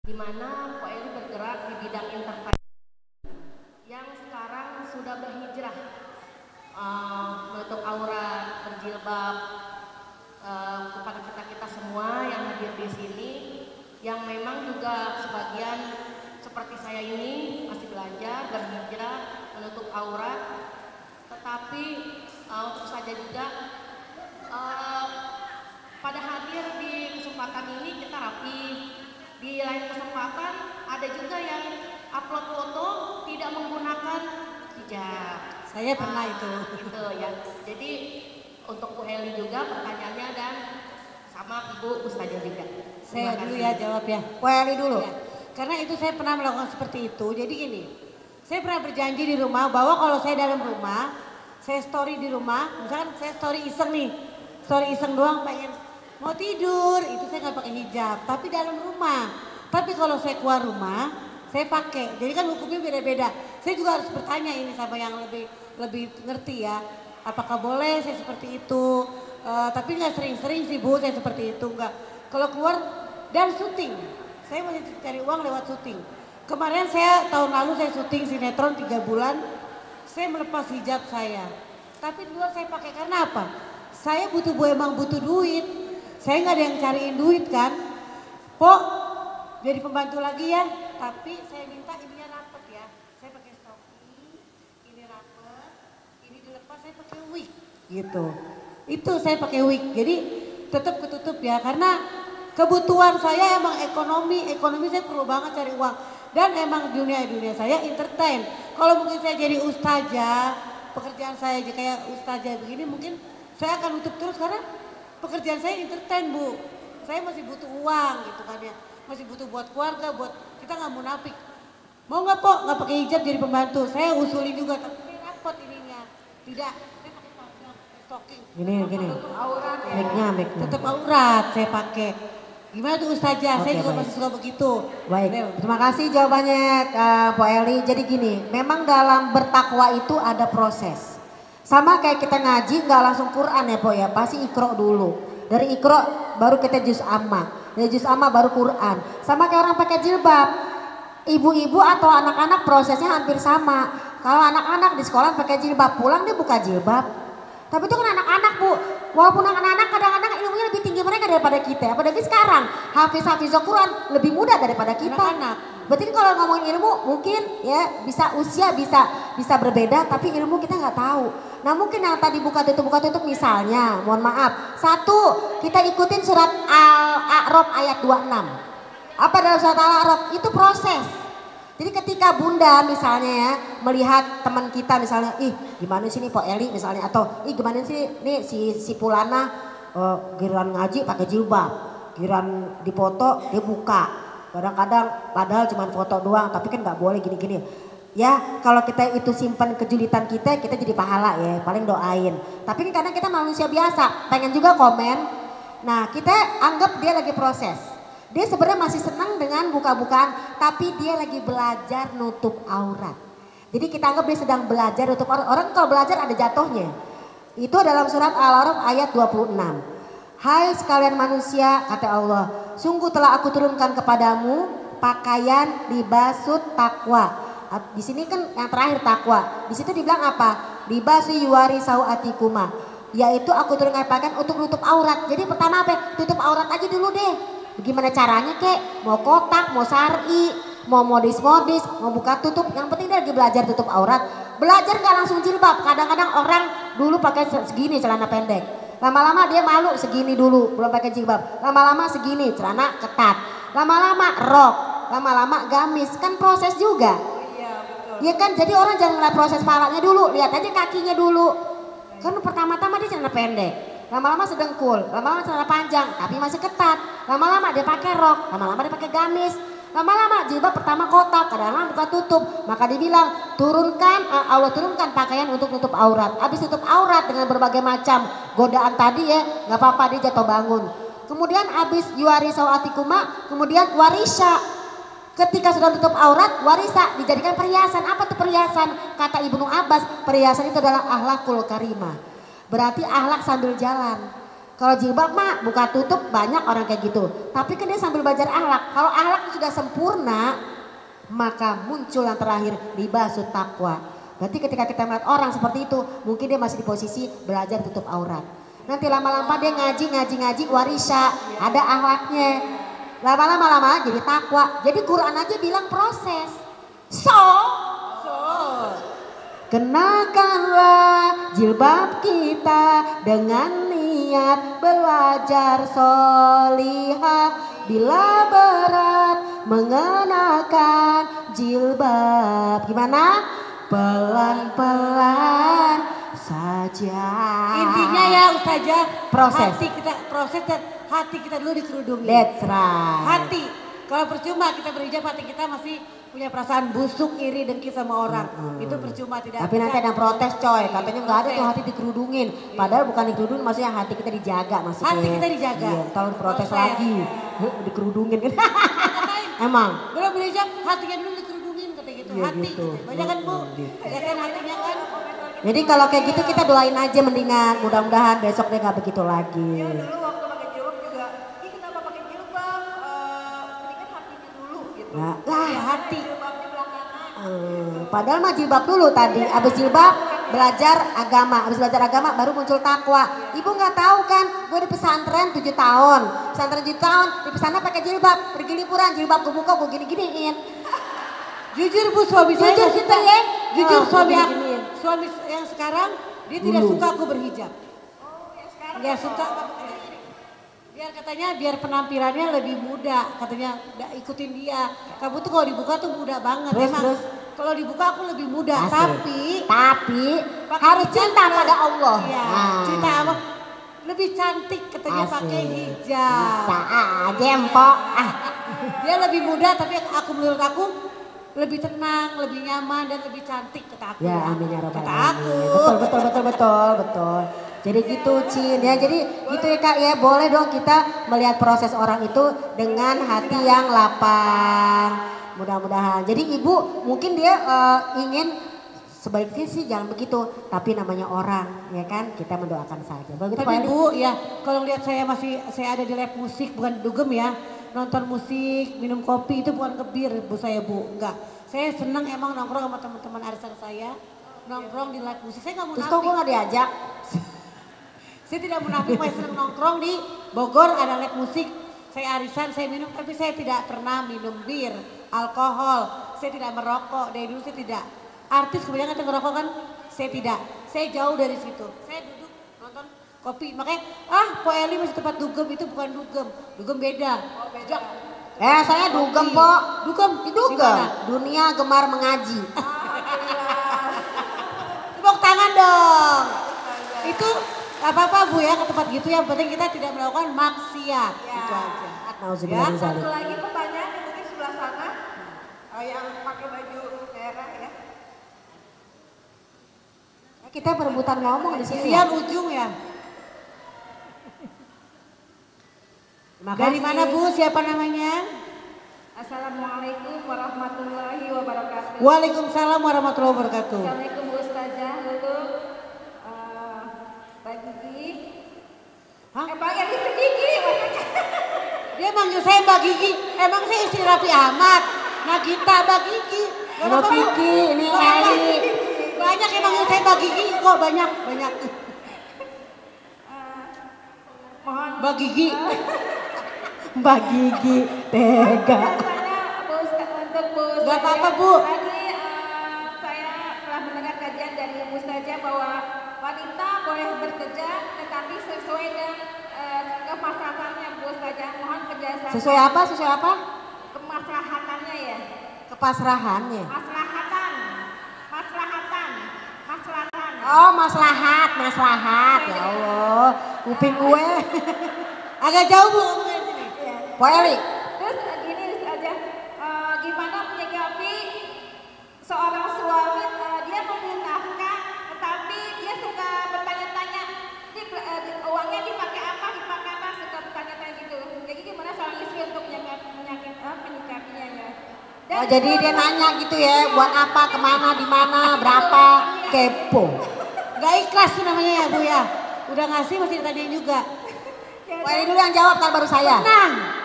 Di mana Pak Eli bergerak di bidang entertainment yang sekarang sudah berhijrah menutup aurat, berjilbab kepada kita semua yang hadir di sini, yang memang juga sebagian seperti saya ini masih belajar berhijrah menutup aurat, tetapi untuk saja juga pada hadir di kesempatan ini kita rapi. Di lain kesempatan ada juga yang upload foto tidak menggunakan hijab. Saya pernah itu. Gitu ya. Jadi untuk Bu Eli juga pertanyaannya dan sama Ibu Ustazah juga. Saya dulu ya jawab ya. Bu Eli dulu. Ya. Karena itu saya pernah melakukan seperti itu. Jadi gini, saya pernah berjanji di rumah bahwa kalau saya dalam rumah, saya story di rumah, misalkan saya story iseng nih, story iseng doang pengen mau tidur, itu saya nggak pakai hijab, tapi dalam rumah. Tapi kalau saya keluar rumah, saya pakai. Jadi kan hukumnya beda-beda. Saya juga harus bertanya ini sama yang lebih ngerti ya. Apakah boleh saya seperti itu? Tapi nggak sering-sering sih Bu, saya seperti itu nggak. Kalau keluar dan syuting, saya masih cari uang lewat syuting. Kemarin tahun lalu saya syuting sinetron 3 bulan, saya melepas hijab saya. Tapi di luar saya pakai karena apa? Saya emang butuh duit. Saya nggak ada yang cariin duit kan. Pok, jadi pembantu lagi ya. tapi saya minta ininya rapet ya. Saya pakai stocking, ini rapet, ini dilepas saya pakai wig gitu. Itu saya pakai wig, jadi tetap ketutup ya karena kebutuhan saya emang ekonomi saya perlu banget cari uang. Dan emang dunia saya entertain. Kalau mungkin saya jadi ustazah, pekerjaan saya kayak ustazah begini mungkin saya akan tutup terus karena pekerjaan saya entertain Bu. Saya masih butuh uang gitu kan ya. Masih butuh buat keluarga, buat kita nggak munafik. Mau nggak Pok nggak pakai hijab jadi pembantu? Saya usulin juga tapi saya rapot ininya. Tidak, saya pakai stocking. Gini. Aurat ya. Mic-nya. Tetap aurat saya pakai. Gimana tuh Ustazah? Saya juga masih suka begitu. Baik, terima kasih jawabannya Po Eli. Jadi gini, memang dalam bertakwa itu ada proses. Sama kayak kita ngaji nggak langsung Quran ya Po ya, pasti ikro dulu. Dari ikro baru kita juz amma, dari juz amma baru Quran. Sama kayak orang pakai jilbab. Ibu-ibu atau anak-anak prosesnya hampir sama. Kalau anak-anak di sekolah pakai jilbab, pulang dia buka jilbab. Tapi itu kan anak-anak Bu, walaupun anak-anak kadang-kadang ilmunya lebih tinggi mereka daripada kita. Apalagi sekarang, hafiz Quran lebih mudah daripada kita. Anak-anak. Berarti kalau ngomongin ilmu mungkin ya bisa usia bisa berbeda tapi ilmu kita nggak tahu. Nah mungkin yang tadi buka tutup misalnya, mohon maaf. Satu, kita ikutin surat Al-A'raf ayat 26. Apa dalam surat Al-A'raf? Itu proses. Jadi ketika bunda misalnya ya melihat teman kita misalnya, ih gimana sih nih Po Eli misalnya atau ih gimana sih nih si Pulana giran ngaji pakai jilbab, giran dipoto dia buka, kadang-kadang padahal cuma foto doang tapi kan nggak boleh gini-gini. Ya kalau kita itu simpan kejulitan kita jadi pahala ya paling doain. Tapi kan kadang kita manusia biasa pengen juga komen. Nah kita anggap dia lagi proses. Dia sebenarnya masih senang dengan buka-bukaan, tapi dia lagi belajar nutup aurat. Jadi kita anggap dia sedang belajar nutup aurat. Orang kalau belajar ada jatuhnya. Itu dalam surat Al-A'raf ayat 26. Hai sekalian manusia, kata Allah, sungguh telah aku turunkan kepadamu pakaian libasut takwa. Di sini kan yang terakhir takwa. Di situ dibilang apa? Libasu yuwari sau'atikuma. Yaitu aku turunkan pakaian untuk nutup aurat. Jadi pertama apa? Tutup aurat aja dulu deh. Bagaimana caranya kek, mau kotak, mau syar'i, mau modis-modis, mau buka tutup, yang penting dia lagi belajar tutup aurat. Belajar gak langsung jilbab, kadang-kadang orang dulu pakai segini celana pendek. Lama-lama dia malu segini dulu, belum pakai jilbab. Lama-lama segini, celana ketat. Lama-lama rok, lama-lama gamis, kan proses juga. Iya betul. Ya kan, jadi orang jangan ngeliat proses palanya dulu, lihat aja kakinya dulu. Kan pertama-tama dia celana pendek. Lama-lama sedengkul, lama-lama celana panjang tapi masih ketat. Lama-lama dia pakai rok, lama-lama dia pakai gamis. Lama-lama jilbab pertama kotak, kadang-kadang buka tutup. Maka dibilang Allah turunkan pakaian untuk nutup aurat. Habis tutup aurat dengan berbagai macam godaan tadi ya, nggak apa-apa dia jatuh bangun. Kemudian habis yuwari sau'atikuma, kemudian warisha. Ketika sudah tutup aurat, warisa dijadikan perhiasan. Apa tuh perhiasan? Kata Ibnu Abbas, perhiasan itu adalah akhlakul karimah. Berarti akhlak sambil jalan. Kalau jilbab mah buka tutup banyak orang kayak gitu. Tapi kan dia sambil belajar akhlak. Kalau akhlak sudah sempurna, maka muncul yang terakhir libasut takwa. Berarti ketika kita melihat orang seperti itu, mungkin dia masih di posisi belajar tutup aurat. Nanti lama-lama dia ngaji warisha, ada akhlaknya. Lama-lama jadi takwa. Jadi Quran aja bilang proses. Kenakanlah jilbab kita dengan niat belajar solihah. Bila berat mengenakan jilbab, gimana? Pelan-pelan saja. Intinya ya Ustazah, proses. Hati kita dulu dikerudungi. That's right. Hati. Kalau percuma kita berhijab, hati kita masih punya perasaan busuk, iri, dengki sama orang. Itu percuma, tidak. Tapi nanti ada protes coy, katanya nggak ada tuh hati dikerudungin. Padahal bukan dikerudungin, maksudnya hati kita dijaga maksudnya. Hati kita dijaga. Iya, tahun protes lagi, dikerudungin kan. Emang. Belum berhijab, hatinya dulu dikerudungin katanya gitu. Iya, hati, gitu. banyak kan Bu? Ya kan hatinya kan. Jadi kalau kayak gitu kita doain aja mendingan, mudah-mudahan besok dia nggak begitu lagi. Iya dulu waktu pakai jilbab juga, ih kenapa pakai jilbab? Mendingan hatinya dulu gitu. Lah hati. Jilbabnya belakangan. Padahal mah jilbab dulu tadi, abis jilbab belajar agama, abis belajar agama baru muncul takwa. Ibu nggak tahu kan, gue di pesantren 7 tahun, pesantren 7 tahun, di pesantren pakai jilbab, pergi liburan jilbab gue buka gue gini-giniin. Jujur Bu, suami saya Jujur kita ya. Jujur suami gini. suami yang sekarang dia tidak suka aku berhijab. Dia suka biar katanya biar penampilannya lebih muda, katanya ikutin dia. Kamu tuh kalau dibuka tuh muda banget. Emang kalau dibuka aku lebih muda, tapi harus cinta pada Allah. Iya, cinta apa? Lebih cantik katanya pakai hijab. Bisa aja empok. Dia lebih muda tapi menurut aku lebih tenang, lebih nyaman dan lebih cantik kata aku. Ya amin ya robbal alamin. Betul. Jadi gitu Cin ya, jadi gitu ya Kak ya, boleh dong kita melihat proses orang itu dengan hati yang lapang. Mudah-mudahan. Jadi ibu mungkin dia ingin sebaiknya sih jangan begitu, tapi namanya orang ya kan, kita mendoakan saja. Begitu tapi Bu ya, kalau lihat saya ada di live musik bukan dugem ya, nonton musik, minum kopi itu bukan kebir Bu saya Bu, enggak. Saya senang emang nongkrong sama teman-teman arisan saya, nongkrong di live musik. Saya nggak munafik. Terus kok gue nggak diajak? Saya tidak munafik, saya senang nongkrong di Bogor ada live musik. Saya arisan, saya minum, tapi saya tidak pernah minum bir, alkohol. Saya tidak merokok, dari dulu saya tidak. Artis kebanyakan yang ngerokok kan, saya tidak. Saya jauh dari situ. Saya duduk nonton kopi, makanya Po Eli masih tempat dugem, itu bukan dugem. Dugem beda. Sejak saya dugem Po. Dugem. Dunia gemar mengaji. Tepuk tangan dong. Itu apa-apa Bu ya, ke tempat gitu yang penting kita tidak melakukan maksiat. Itu aja. Satu lagi pertanyaan yang mungkin sebelah sana yang pakai baju merah ya. Kita perebutan ngomong di sini. Siang ujung ya. Dari mana Bu? Siapa namanya? Assalamualaikum warahmatullahi wabarakatuh. Waalaikumsalam warahmatullahi wabarakatuh. Assalamualaikum Bu Ustazah, Lulu, Mbak Gigi. Mbak Gigi. Dia manggil saya Mbak Gigi. Emang saya istri rapi amat. Nagita Mbak Gigi. Mbak Gigi, ini Eli. Banyak yang manggil saya Mbak Gigi kok, banyak. Mohon Mbak Gigi. Mbak Gigi, tega. untuk Bu Ustazah. Gak apa-apa Bu. Tadi saya telah mendengar kajian dari Bu Ustazah bahwa wanita boleh bekerja tetapi sesuai dengan kemaslahatannya Bu Ustazah. Mohon penjelasan. Sesuai apa? Kemaslahatannya ya. Kepasrahannya. Maslahatan. Oh maslahat. Ya Allah, kuping gue. Agak jauh Bu ngomongnya di sini. Po Eli. Terus gini aja, gimana menyikapi seorang suami dia memberi nafkah, tetapi dia suka bertanya-tanya, uangnya dipakai apa, suka bertanya-tanya gitu. Jadi gimana seorang istri untuk menyikapinya ya? Dan jadi dia nanya gitu ya, buat apa, kemana, di mana, berapa, kepo. Gak ikhlas tuh namanya ya Bu ya. Udah ngasih masih ditanyain juga. Po Eli dulu yang jawab, kan baru saya.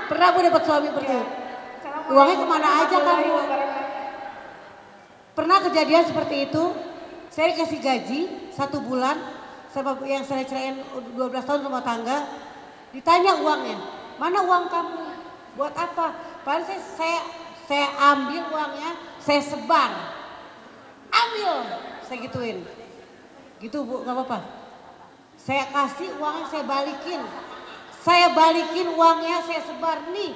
Pernah Bu dapat suami seperti itu. Uangnya kemana aja kan? Pernah kejadian seperti itu. Saya dikasih gaji 1 bulan sama yang saya ceraiin 12 tahun rumah tangga. Ditanya uangnya, mana uang kamu? Buat apa? Padahal saya ambil uangnya, saya sebar. Ambil, saya gituin. Gitu Bu, gak apa-apa. Saya kasih uangnya, saya balikin. Saya balikin uangnya, saya sebar nih.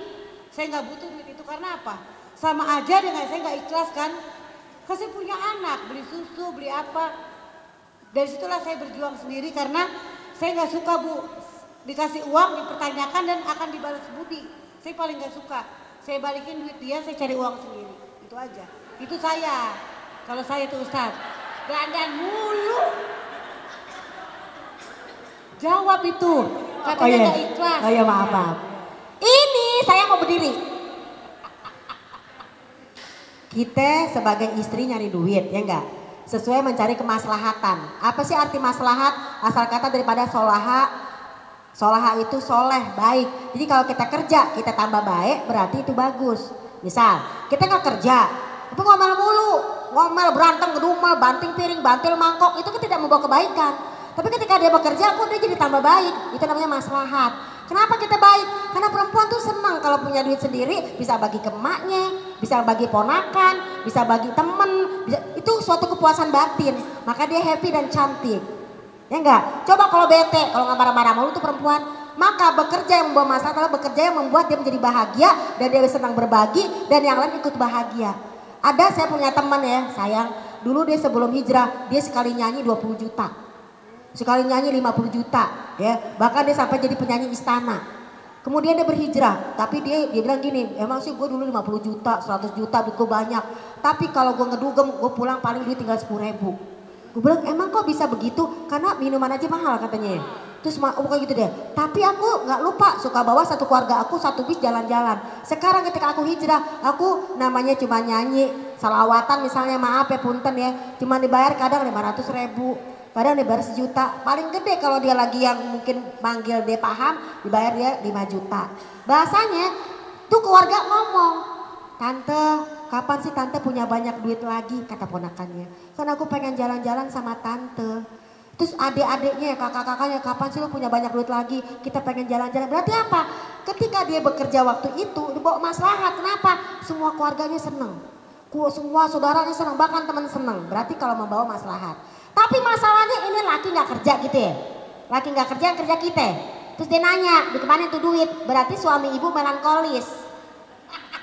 Saya nggak butuh duit itu karena apa? Sama aja dengan saya nggak ikhlas kan. Kasih punya anak, beli susu, beli apa. Dari situlah saya berjuang sendiri karena saya nggak suka Bu. Dikasih uang, dipertanyakan dan akan dibalas budi. Saya paling nggak suka. Saya balikin duit dia, saya cari uang sendiri. Itu aja. Itu saya. Kalau saya itu Ustadz. Dandan mulu. Jawab itu. Katanya nggak ikhlas. Oh iya maaf. Ini saya mau berdiri. Kita sebagai istri nyari duit ya enggak? Sesuai mencari kemaslahatan. Apa sih arti maslahat? Asal kata daripada solaha. Solaha itu soleh, baik. Jadi kalau kita kerja, kita tambah baik berarti itu bagus. Misal kita nggak kerja, tapi ngomel mulu. Ngomel, berantem, ngedumel, banting piring, bantil mangkok. Itu kan tidak membawa kebaikan. Tapi ketika dia bekerja, kok dia jadi tambah baik. Itu namanya maslahat. Kenapa kita baik? Karena perempuan tuh senang kalau punya duit sendiri, bisa bagi ke emaknya, bisa bagi ponakan, bisa bagi temen, itu suatu kepuasan batin. Maka dia happy dan cantik. Ya enggak? Coba kalau bete, kalau nggak marah-marah mulu tuh perempuan, maka bekerja yang membawa masalah adalah bekerja yang membuat dia menjadi bahagia dan dia senang berbagi dan yang lain ikut bahagia. Ada saya punya teman ya, sayang, dulu dia sebelum hijrah, dia sekali nyanyi 20 juta. Sekali nyanyi 50 juta, ya. Bahkan dia sampai jadi penyanyi istana. Kemudian dia berhijrah, tapi dia bilang gini, emang sih gue dulu 50 juta, 100 juta, duit gue banyak. Tapi kalau gue ngedugem, gue pulang paling duit tinggal 10.000. Gue bilang emang kok bisa begitu? Karena minuman aja mahal katanya. Terus kayak gitu deh. Tapi aku nggak lupa suka bawa satu keluarga aku satu bis jalan-jalan. Sekarang ketika aku hijrah, aku namanya cuma nyanyi salawatan misalnya, maaf ya punten ya, cuma dibayar kadang 500.000. Padahal dibayar 1 juta, paling gede kalau dia lagi yang mungkin manggil dia paham, dibayar dia 5 juta. Bahasanya tuh keluarga ngomong, tante kapan sih tante punya banyak duit lagi, kata ponakannya. Kan aku pengen jalan-jalan sama tante. Terus adik-adiknya, kakak-kakaknya, kapan sih lo punya banyak duit lagi, kita pengen jalan-jalan. Berarti apa? Ketika dia bekerja waktu itu, dibawa maslahat, kenapa? Semua keluarganya seneng, semua saudaranya seneng, bahkan teman seneng. Berarti kalau membawa maslahat. Tapi masalahnya ini laki nggak kerja gitu ya, laki nggak kerja, kerja kita. Terus dia nanya, di kemana itu duit? Berarti suami ibu melankolis.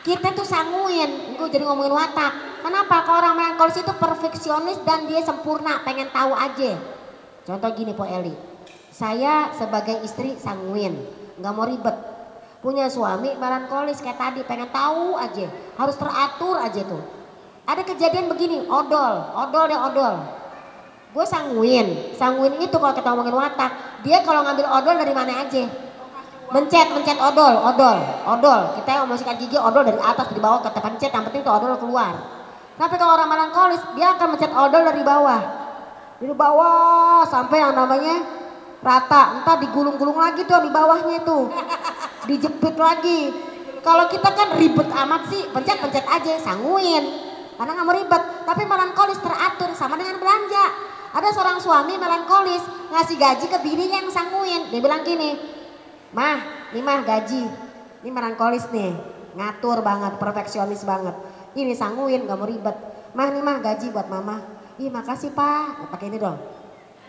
Kita tuh sanguin, gue jadi ngomongin watak. Kenapa? Kalau orang melankolis itu perfeksionis dan dia sempurna, pengen tahu aja. Contoh gini Po Eli, saya sebagai istri sanguin, nggak mau ribet. Punya suami melankolis kayak tadi, pengen tahu aja, harus teratur aja tuh. Ada kejadian begini, odol deh odol. Gue sanguin itu kalau kita ngomongin watak, dia kalau ngambil odol dari mana aja, mencet odol, kita ngomong sikat gigi odol dari atas di bawah kita pencet, yang penting tuh odol keluar. Tapi kalau orang melankolis dia akan mencet odol dari bawah sampai yang namanya rata, entar digulung-gulung lagi tuh di bawahnya tuh, dijepit lagi. Kalau kita kan ribet amat sih, pencet aja, sanguin karena nggak mau ribet. Tapi melankolis teratur, sama dengan belanja. Ada seorang suami melankolis ngasih gaji ke bininya yang sanguin. Dia bilang gini, mah, ini mah gaji. Ini melankolis nih, ngatur banget, perfeksionis banget. Ini sanguin, gak mau ribet. Mah, ini mah gaji buat mama. Ih makasih pak, pakai ini dong.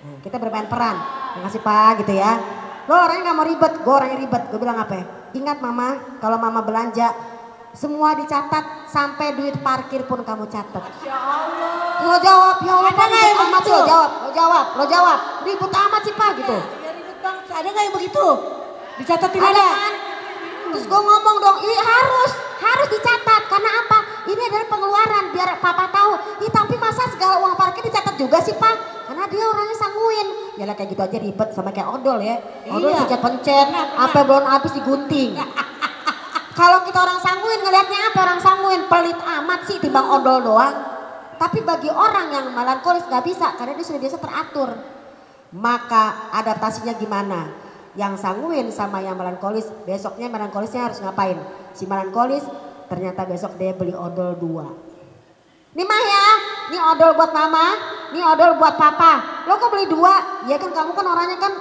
Nah, kita bermain peran, makasih pak gitu ya. Lo orangnya gak mau ribet, gue orangnya ribet. Gue bilang apa ya? Ingat mama, kalau mama belanja semua dicatat, sampai duit parkir pun kamu catat. Ya Allah. Lo jawab, ya Allah Ada nggak yang amat begitu? Lo jawab, ribut amat sih pak gitu. Ya ribet banget, ada nggak yang begitu? Dicatatin Ada ada? kan? Terus gue ngomong dong, harus dicatat, karena apa? Ini adalah pengeluaran, biar papa tahu. Tapi masa segala uang parkir dicatat juga sih pak? Karena dia orangnya sanguin. Ya lah kayak gitu aja ribet, sama kayak odol ya. Odol pencet-pencet, sampai belum habis digunting. Kalau kita orang sanguin, ngelihatnya apa orang sanguin? Pelit amat sih timbang odol doang. Tapi bagi orang yang melankolis gak bisa, karena dia sudah biasa teratur. Maka adaptasinya gimana? Yang sanguin sama yang melankolis, besoknya melankolisnya harus ngapain? Si melankolis ternyata besok dia beli odol 2. Nih mah ya, nih odol buat mama, nih odol buat papa. Lo kok beli 2? Ya kan kamu kan orangnya kan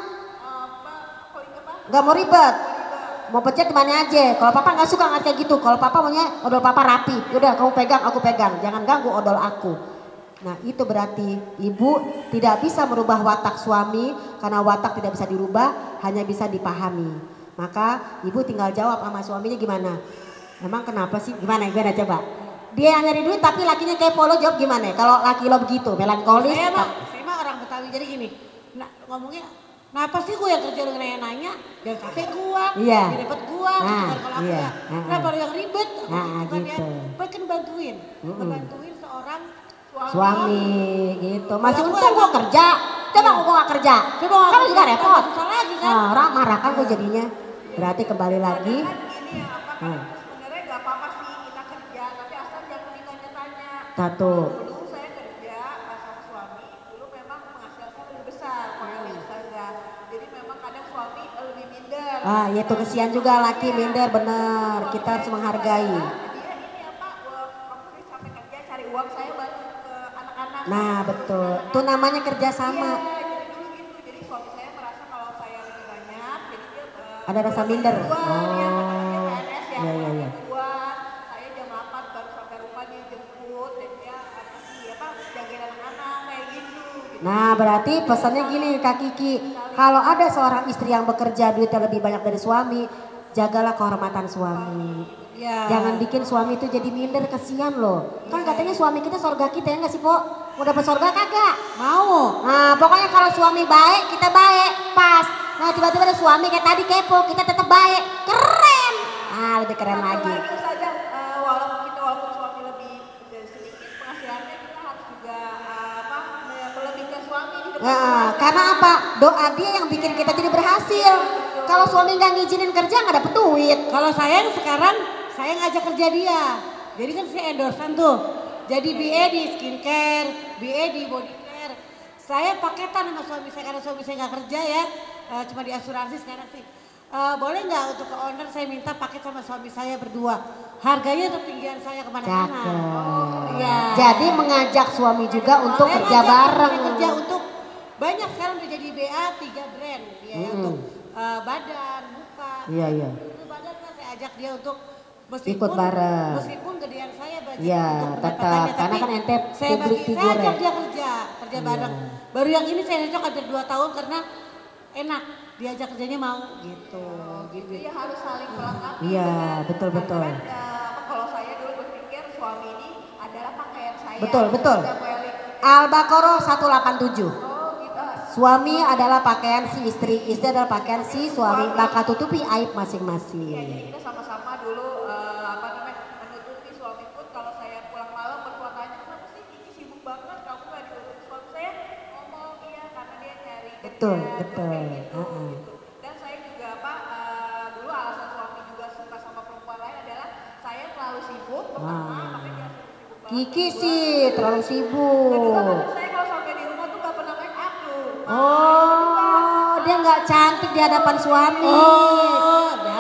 gak mau ribet. Mau pencet dimana aja. Kalau papa nggak suka nggak kayak gitu. Kalau papa maunya odol papa rapi. Udah kamu pegang, aku pegang. Jangan ganggu odol aku. Nah itu berarti ibu tidak bisa merubah watak suami karena watak tidak bisa dirubah, hanya bisa dipahami. Maka ibu tinggal jawab sama suaminya gimana. Emang kenapa sih? Gimana coba? Dia yang nyari duit tapi lakinya kayak polo, jawab gimana? Kalau laki lo begitu, melankolis. Saya mah orang Betawi jadi gini. Nah, ngomongnya kenapa sih gue yang kerja dengan nanya? Yang capek gue, yang dapat gue, kalau aku ya. Kenapa lo yang ribet? Gitu. Gue kan bantuin seorang suami gitu. Masih untung gue kerja. Coba gue gak kerja. Kan juga repot. Orang marah kan gue jadinya. Berarti kembali lagi. Sebenarnya gak apa-apa sih kita kerja, tapi asal jangan ditanya-tanya. Satu. Dulu saya kerja sama suami, dulu memang penghasilannya lebih besar, jadi memang kadang suami lebih minder. Ya itu kesian juga laki minder, bener. Kita harus menghargai. Dia ini apa, waktu dia capek kerja cari uang, saya bantu ke anak-anak. Nah betul, itu namanya kerjasama. Iya, jadi dulu gitu, jadi suami saya merasa kalau saya lebih banyak, jadi dia Ada rasa minder. PNS ya, iya. saya jam 8 baru sampai Nah berarti pesannya gini Kak Kiki, kalau ada seorang istri yang bekerja duitnya lebih banyak dari suami, jagalah kehormatan suami. Ya. Jangan bikin suami itu jadi minder, kesian loh. Kan katanya suami kita surga kita ya nggak sih Po? Mau dapat surga kagak? Mau. Nah pokoknya kalau suami baik, kita baik, pas. Nah tiba-tiba ada suami kayak tadi kepo, kita tetap baik, keren. Ah lebih keren lagi. Itu saja, walaupun suami lebih sedikit penghasilannya, kita harus juga lebih ke suami di depan. Nah, karena apa? Doa dia yang bikin kita jadi berhasil. Kalau suami nggak ngizinin kerja nggak dapet duit. Kalau saya sekarang saya ngajak kerja dia. Jadi kan saya endorsean tuh. Jadi BA di skincare, BA di body care. Saya paketan sama suami saya karena suami saya nggak kerja ya. Cuma di asuransi sekarang sih. Boleh nggak untuk ke owner saya minta paket sama suami saya berdua. Harganya ketinggian saya kemana-mana. Ya. Jadi mengajak suami juga untuk kerja bareng. Kerja untuk banyak sekarang udah jadi BA 3 brand ya, untuk badan, muka. Iya. Untuk badan kan saya ajak dia untuk ikut bareng. Meskipun gedean saya budget ya, untuk tetap karena kan ente publik figur. Saya ajak dia kerja bareng. Baru yang ini saya ajak ada 2 tahun karena enak diajak kerjanya mau gitu. Iya harus saling melengkapi. Iya betul. Kalau saya dulu berpikir suami ini adalah pakaian saya. Betul. Al-Baqarah 187. Suami adalah pakaian si istri adalah pakaian si suami, maka tutupi aib masing-masing. Iya, jadi kita sama-sama dulu menutupi suami pun kalau saya pulang malam berdua tanya, kenapa sih Kiki sibuk banget, kamu gak diurus suami saya ngomong iya karena dia nyari kerja. Betul. Gitu. Dan saya juga dulu alasan suami juga suka sama perempuan lain adalah saya terlalu sibuk, pertama makanya dia sibuk banget. Kiki sih terlalu sibuk. Kedua saya kalau sampai di rumah tuh gak pernah make up tuh. Dia nggak cantik di hadapan suami.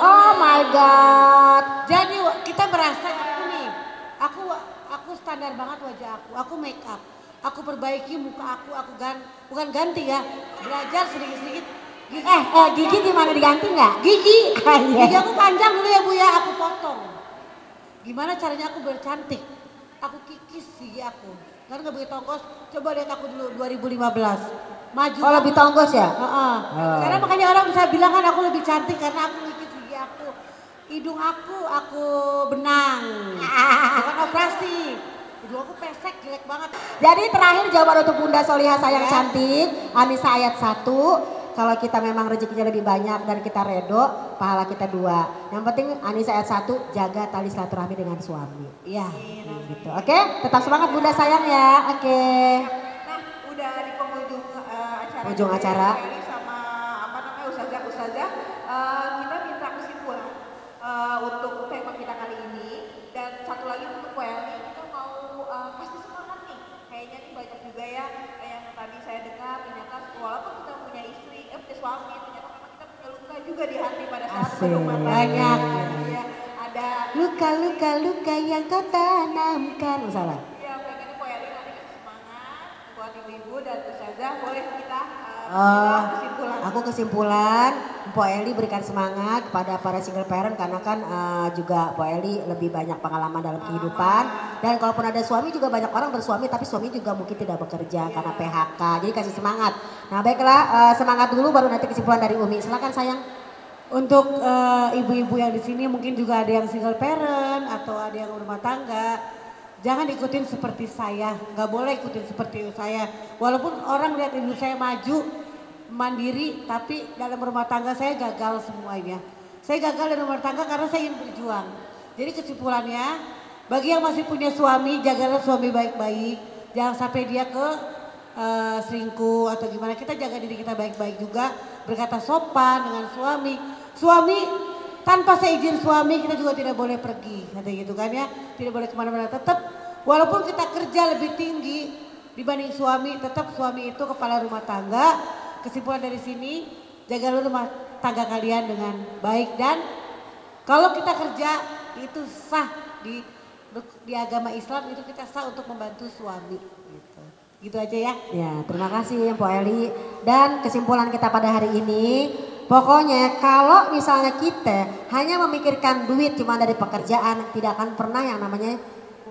Oh my god. Jadi kita merasa aku standar banget wajah aku make up, aku perbaiki muka aku bukan ganti ya, belajar sedikit-sedikit. Gigi gimana diganti nggak? Gigi aku panjang dulu ya Bu ya, aku potong. Gimana caranya aku bercantik? Aku kikis gigi aku. Karena nggak begitu ongkos. Coba lihat aku dulu 2015. Maju. Oh lebih tonggos ya? Karena makanya orang bisa bilang kan aku lebih cantik karena aku ngikis gigi aku. Hidung aku benang. Bukan operasi. Hidung aku pesek jelek banget. Jadi terakhir jawaban untuk Bunda Solihah sayang cantik. Anissa ayat 1. Kalau kita memang rezekinya lebih banyak dan kita redo, pahala kita 2. Yang penting Anissa ayat 1, jaga tali silaturahmi dengan suami. Iya. Gitu. Oke, tetap semangat Bunda sayang ya. Oke. Udah di penghujung acara. Ini sama ustazah, kita minta kesimpulan untuk tema kita kali ini, dan satu lagi untuk Welly, kita mau kasih semangat nih. Kayaknya nih banyak juga ya yang tadi saya dengar, ternyata walaupun kita punya istri, punya suami, ternyata memang kita punya luka juga di hati pada saat berumah tangga. Banyak. Ya, ada luka yang kau tanamkan. Salah. Ibu dan ustazah, boleh kita kesimpulan. Aku kesimpulan, Mpok Eli berikan semangat kepada para single parent karena kan juga Mpok Eli lebih banyak pengalaman dalam kehidupan, dan kalaupun ada suami juga banyak orang bersuami tapi suami juga mungkin tidak bekerja karena PHK, jadi kasih semangat. Nah baiklah, semangat dulu baru nanti kesimpulan dari Umi. Silakan sayang. Untuk ibu-ibu yang di sini mungkin juga ada yang single parent atau ada yang rumah tangga. Jangan ikutin seperti saya, nggak boleh ikutin seperti saya. Walaupun orang lihat ibu saya maju, mandiri, tapi dalam rumah tangga saya gagal semuanya. Saya gagal dalam rumah tangga karena saya ingin berjuang. Jadi kesimpulannya, bagi yang masih punya suami, jagalah suami baik-baik. Jangan sampai dia ke selingkuh atau gimana. Kita jaga diri kita baik-baik juga, berkata sopan dengan suami. Suami tanpa seizin suami kita juga tidak boleh pergi, katanya gitu kan ya, tidak boleh kemana-mana. Tetap walaupun kita kerja lebih tinggi dibanding suami, tetap suami itu kepala rumah tangga. Kesimpulan dari sini, jagalah rumah tangga kalian dengan baik, dan kalau kita kerja itu sah di agama Islam, itu kita sah untuk membantu suami. Gitu aja ya. Ya, terima kasih Mpok Eli. Dan kesimpulan kita pada hari ini, pokoknya kalau misalnya kita hanya memikirkan duit cuma dari pekerjaan, tidak akan pernah yang namanya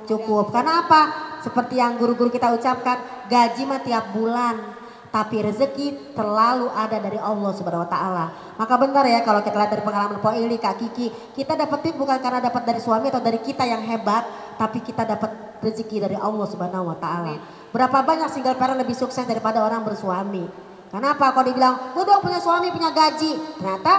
cukup. Karena apa? Seperti yang guru-guru kita ucapkan, gaji mah tiap bulan. tapi rezeki terlalu ada dari Allah Subhanahu wa taala. Maka benar ya kalau kita lihat dari pengalaman Po Eli, Kak Kiki, kita dapat tip bukan karena dapat dari suami atau dari kita yang hebat, tapi kita dapat rezeki dari Allah Subhanahu wa taala. Berapa banyak single parent lebih sukses daripada orang bersuami? Kenapa? Kalau dibilang, gue dong punya suami, punya gaji. Ternyata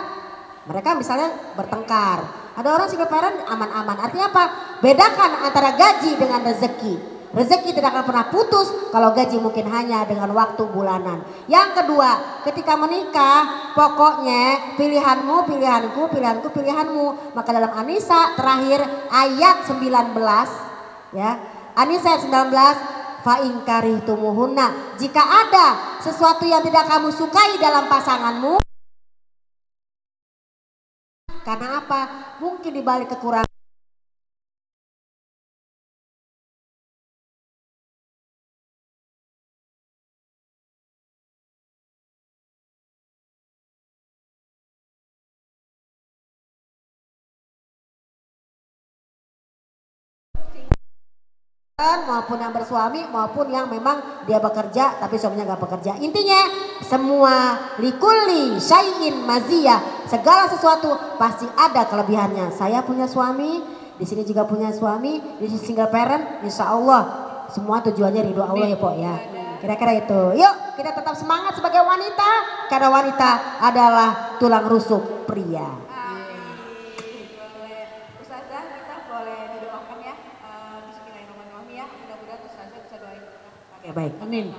mereka misalnya bertengkar. Ada orang single parent aman-aman. Artinya apa? Bedakan antara gaji dengan rezeki. Rezeki tidak akan pernah putus kalau gaji mungkin hanya dengan waktu bulanan. Yang kedua, ketika menikah pokoknya pilihanmu, pilihanku, pilihanku, pilihanmu. Maka dalam An-Nisa terakhir ayat 19 ya. An-Nisa ayat 19, fa in karihtumuhunna, jika ada sesuatu yang tidak kamu sukai dalam pasanganmu. Karena apa? Mungkin dibalik kekurangan maupun yang bersuami maupun yang memang dia bekerja tapi suaminya nggak bekerja. Intinya semua likulli syai'in maziyah, segala sesuatu pasti ada kelebihannya. Saya punya suami, di sini juga punya suami, di sini single parent, insya Allah semua tujuannya ridho Allah ya Pok ya. Kira-kira itu. Yuk kita tetap semangat sebagai wanita karena wanita adalah tulang rusuk pria. Ya, baik, amin.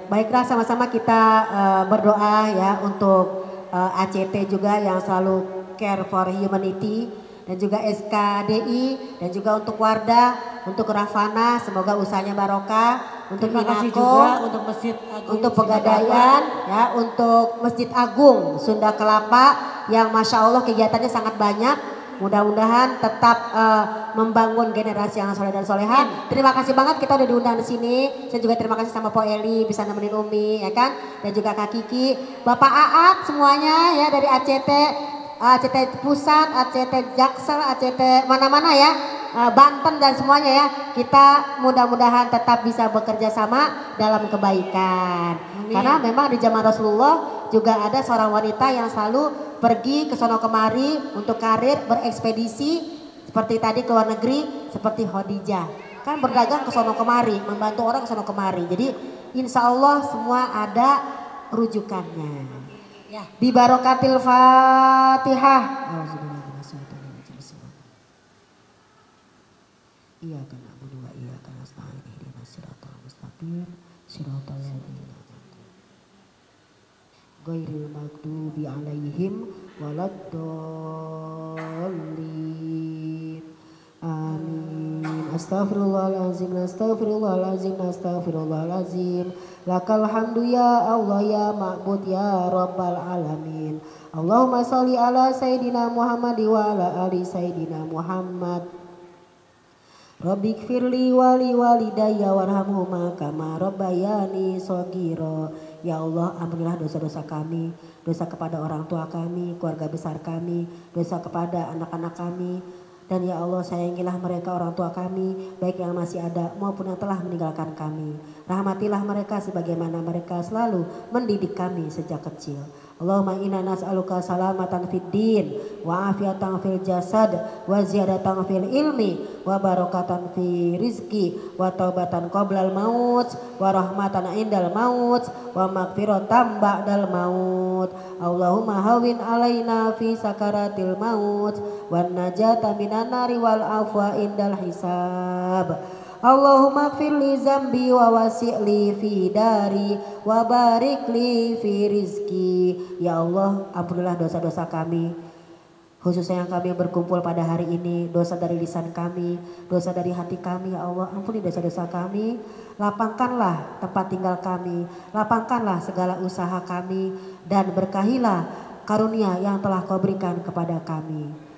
Baiklah sama-sama kita berdoa ya untuk ACT juga yang selalu care for humanity dan juga SKDI dan juga untuk Wardah, untuk Rafana semoga usahanya barokah, untuk Inako, untuk Masjid Agung, untuk Pegadaian ya, untuk Masjid Agung Sunda Kelapa yang Masya Allah kegiatannya sangat banyak. Mudah-mudahan tetap membangun generasi yang soleh dan soleha. Terima kasih banget kita udah diundang di sini. Saya juga terima kasih sama Po Eli bisa nemenin Umi ya kan, dan juga Kak Kiki, Bapak Aat semuanya ya dari ACT, ACT Pusat, ACT Jaksel, ACT mana-mana ya, Banten dan semuanya ya. Kita mudah-mudahan tetap bisa bekerja sama dalam kebaikan. Amin. Karena memang di zaman Rasulullah juga ada seorang wanita yang selalu pergi ke sono kemari untuk karir berekspedisi seperti tadi ke luar negeri seperti Khadijah kan berdagang ke sono kemari, membantu orang ke sono kemari. Jadi insya Allah semua ada rujukannya ya. Bi barokatil Fatihah. Iya kan na'budu wa iyyaka nasta'in ihdinas siratal mustaqim siratal ladzina ghairil maghdubi 'alaihim waladdallin. Amin. Astaghfirullahalazim, astaghfirullahalazim, astaghfirullahalazim. Lakal hamdu ya Allah ya ma'bud ya rabbal alamin. Allahumma sholli ala sayidina Muhammad wa ala ali sayidina Muhammad. Rabbighfirli wali walidayya warhamhuma kama rabbayani shaghira. Ya Allah, ampunilah dosa-dosa kami, dosa kepada orang tua kami, keluarga besar kami, dosa kepada anak-anak kami. Dan ya Allah, sayangilah mereka orang tua kami, baik yang masih ada maupun yang telah meninggalkan kami. Rahmatilah mereka sebagaimana mereka selalu mendidik kami sejak kecil. Allahumma inna nas'aluka salamatan fid din wa afiatan fil jasad wa ziyadatan fil ilmi wa barakatan fi rizki wa taubatan qoblal maut wa rahmatan indal maut wa maghfiratan ba'dal maut. Allahumma hawin alaina fi sakaratil maut wan najata minan nari wal afwa indal hisab. Allahumma gfirli zambi wa wasi'li fi dari wa barikli fi rizki. Ya Allah, ampunilah dosa-dosa kami, khususnya yang kami berkumpul pada hari ini, dosa dari lisan kami, dosa dari hati kami. Ya Allah, ampuni dosa-dosa kami, lapangkanlah tempat tinggal kami, lapangkanlah segala usaha kami, dan berkahilah karunia yang telah Kau berikan kepada kami.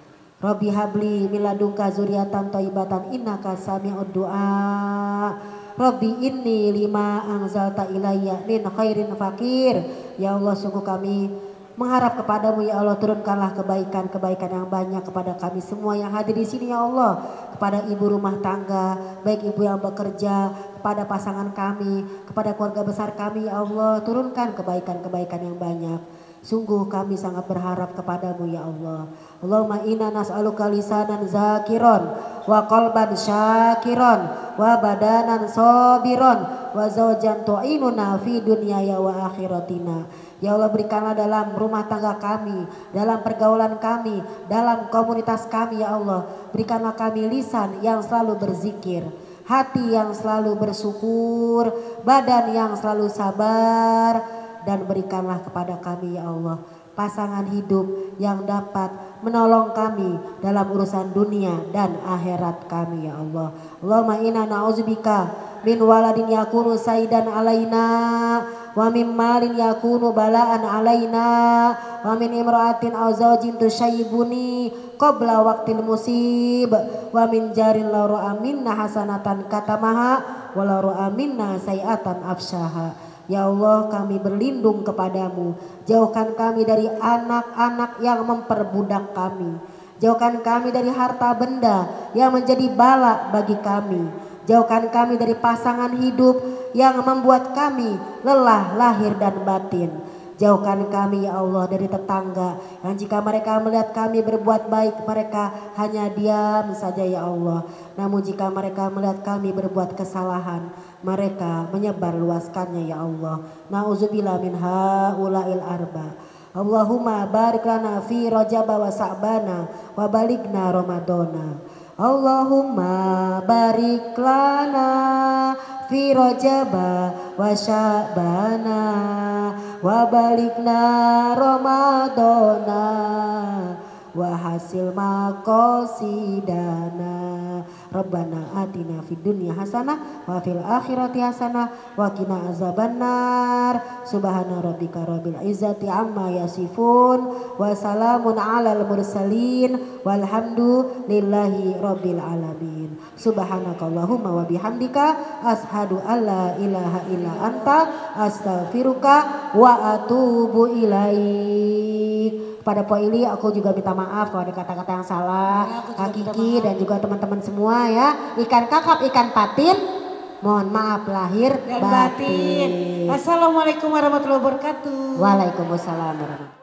Rabbi habli miladungka zuriatan thayyibatan innaka sami'ud du'a. Rabbi inni lima anzalta ilayya min khairin fakir. Ya Allah, sungguh kami Mengharap kepadamu ya Allah, turunkanlah kebaikan-kebaikan yang banyak kepada kami semua yang hadir di sini ya Allah. Kepada ibu rumah tangga, baik ibu yang bekerja, kepada pasangan kami, kepada keluarga besar kami ya Allah, turunkan kebaikan-kebaikan yang banyak. Sungguh kami sangat berharap kepadamu ya Allah. Allahumma inna nas'aluka lisanan zakiron wa qalban syakiron wa badanan sabiron wa zawjan tu'inuna fi dunyaya wa akhiratina. Ya Allah, berikanlah dalam rumah tangga kami, dalam pergaulan kami, dalam komunitas kami ya Allah. Berikanlah kami lisan yang selalu berzikir, hati yang selalu bersyukur, badan yang selalu sabar. Dan berikanlah kepada kami ya Allah pasangan hidup yang dapat menolong kami dalam urusan dunia dan akhirat kami ya Allah. Allahumma inna na'udzubika min waladin yakunu saidan alaina wa min malin yakunu balaan alaina wa min imra'atin aw zawjin tusyayyibuni qabla waqtil musib wa min jarin la ra'a minna hasanatan katamaha wa la ra'a minna sayi'atan afshaha. Ya Allah, kami berlindung kepadamu. Jauhkan kami dari anak-anak yang memperbudak kami. Jauhkan kami dari harta benda yang menjadi bala bagi kami. Jauhkan kami dari pasangan hidup yang membuat kami lelah lahir dan batin. Jauhkan kami ya Allah dari tetangga yang jika mereka melihat kami berbuat baik, mereka hanya diam saja ya Allah. Namun jika mereka melihat kami berbuat kesalahan, mereka menyebar luaskannya ya Allah. Na'udzubillah min haula'il arba. Allahumma barik lana fi Rajab wa Sa'bana wa baligna Ramadana. Allahumma barik lana fi Rajab wa Sa'bana wa baligna Ramadana wa hasil maqasidana. Rabbana atina fid dunya hasanah wa fil akhirati hasanah wa qina azabannar. Subhana rabbika rabbil izzati amma yasifun wa salamun alal mursalin walhamdulillahi rabbil alamin. Subhanakallahumma wa bihamdika ashhadu alla ilaha illa anta astaghfiruka wa atubu ilaik. Kepada Po Ili aku juga minta maaf kalau ada kata-kata yang salah, Kak Kiki dan juga teman-teman semua ya. Ikan kakap, ikan patin, mohon maaf lahir dan batin. Assalamualaikum warahmatullahi wabarakatuh. Waalaikumsalam warahmatullahi wabarakatuh.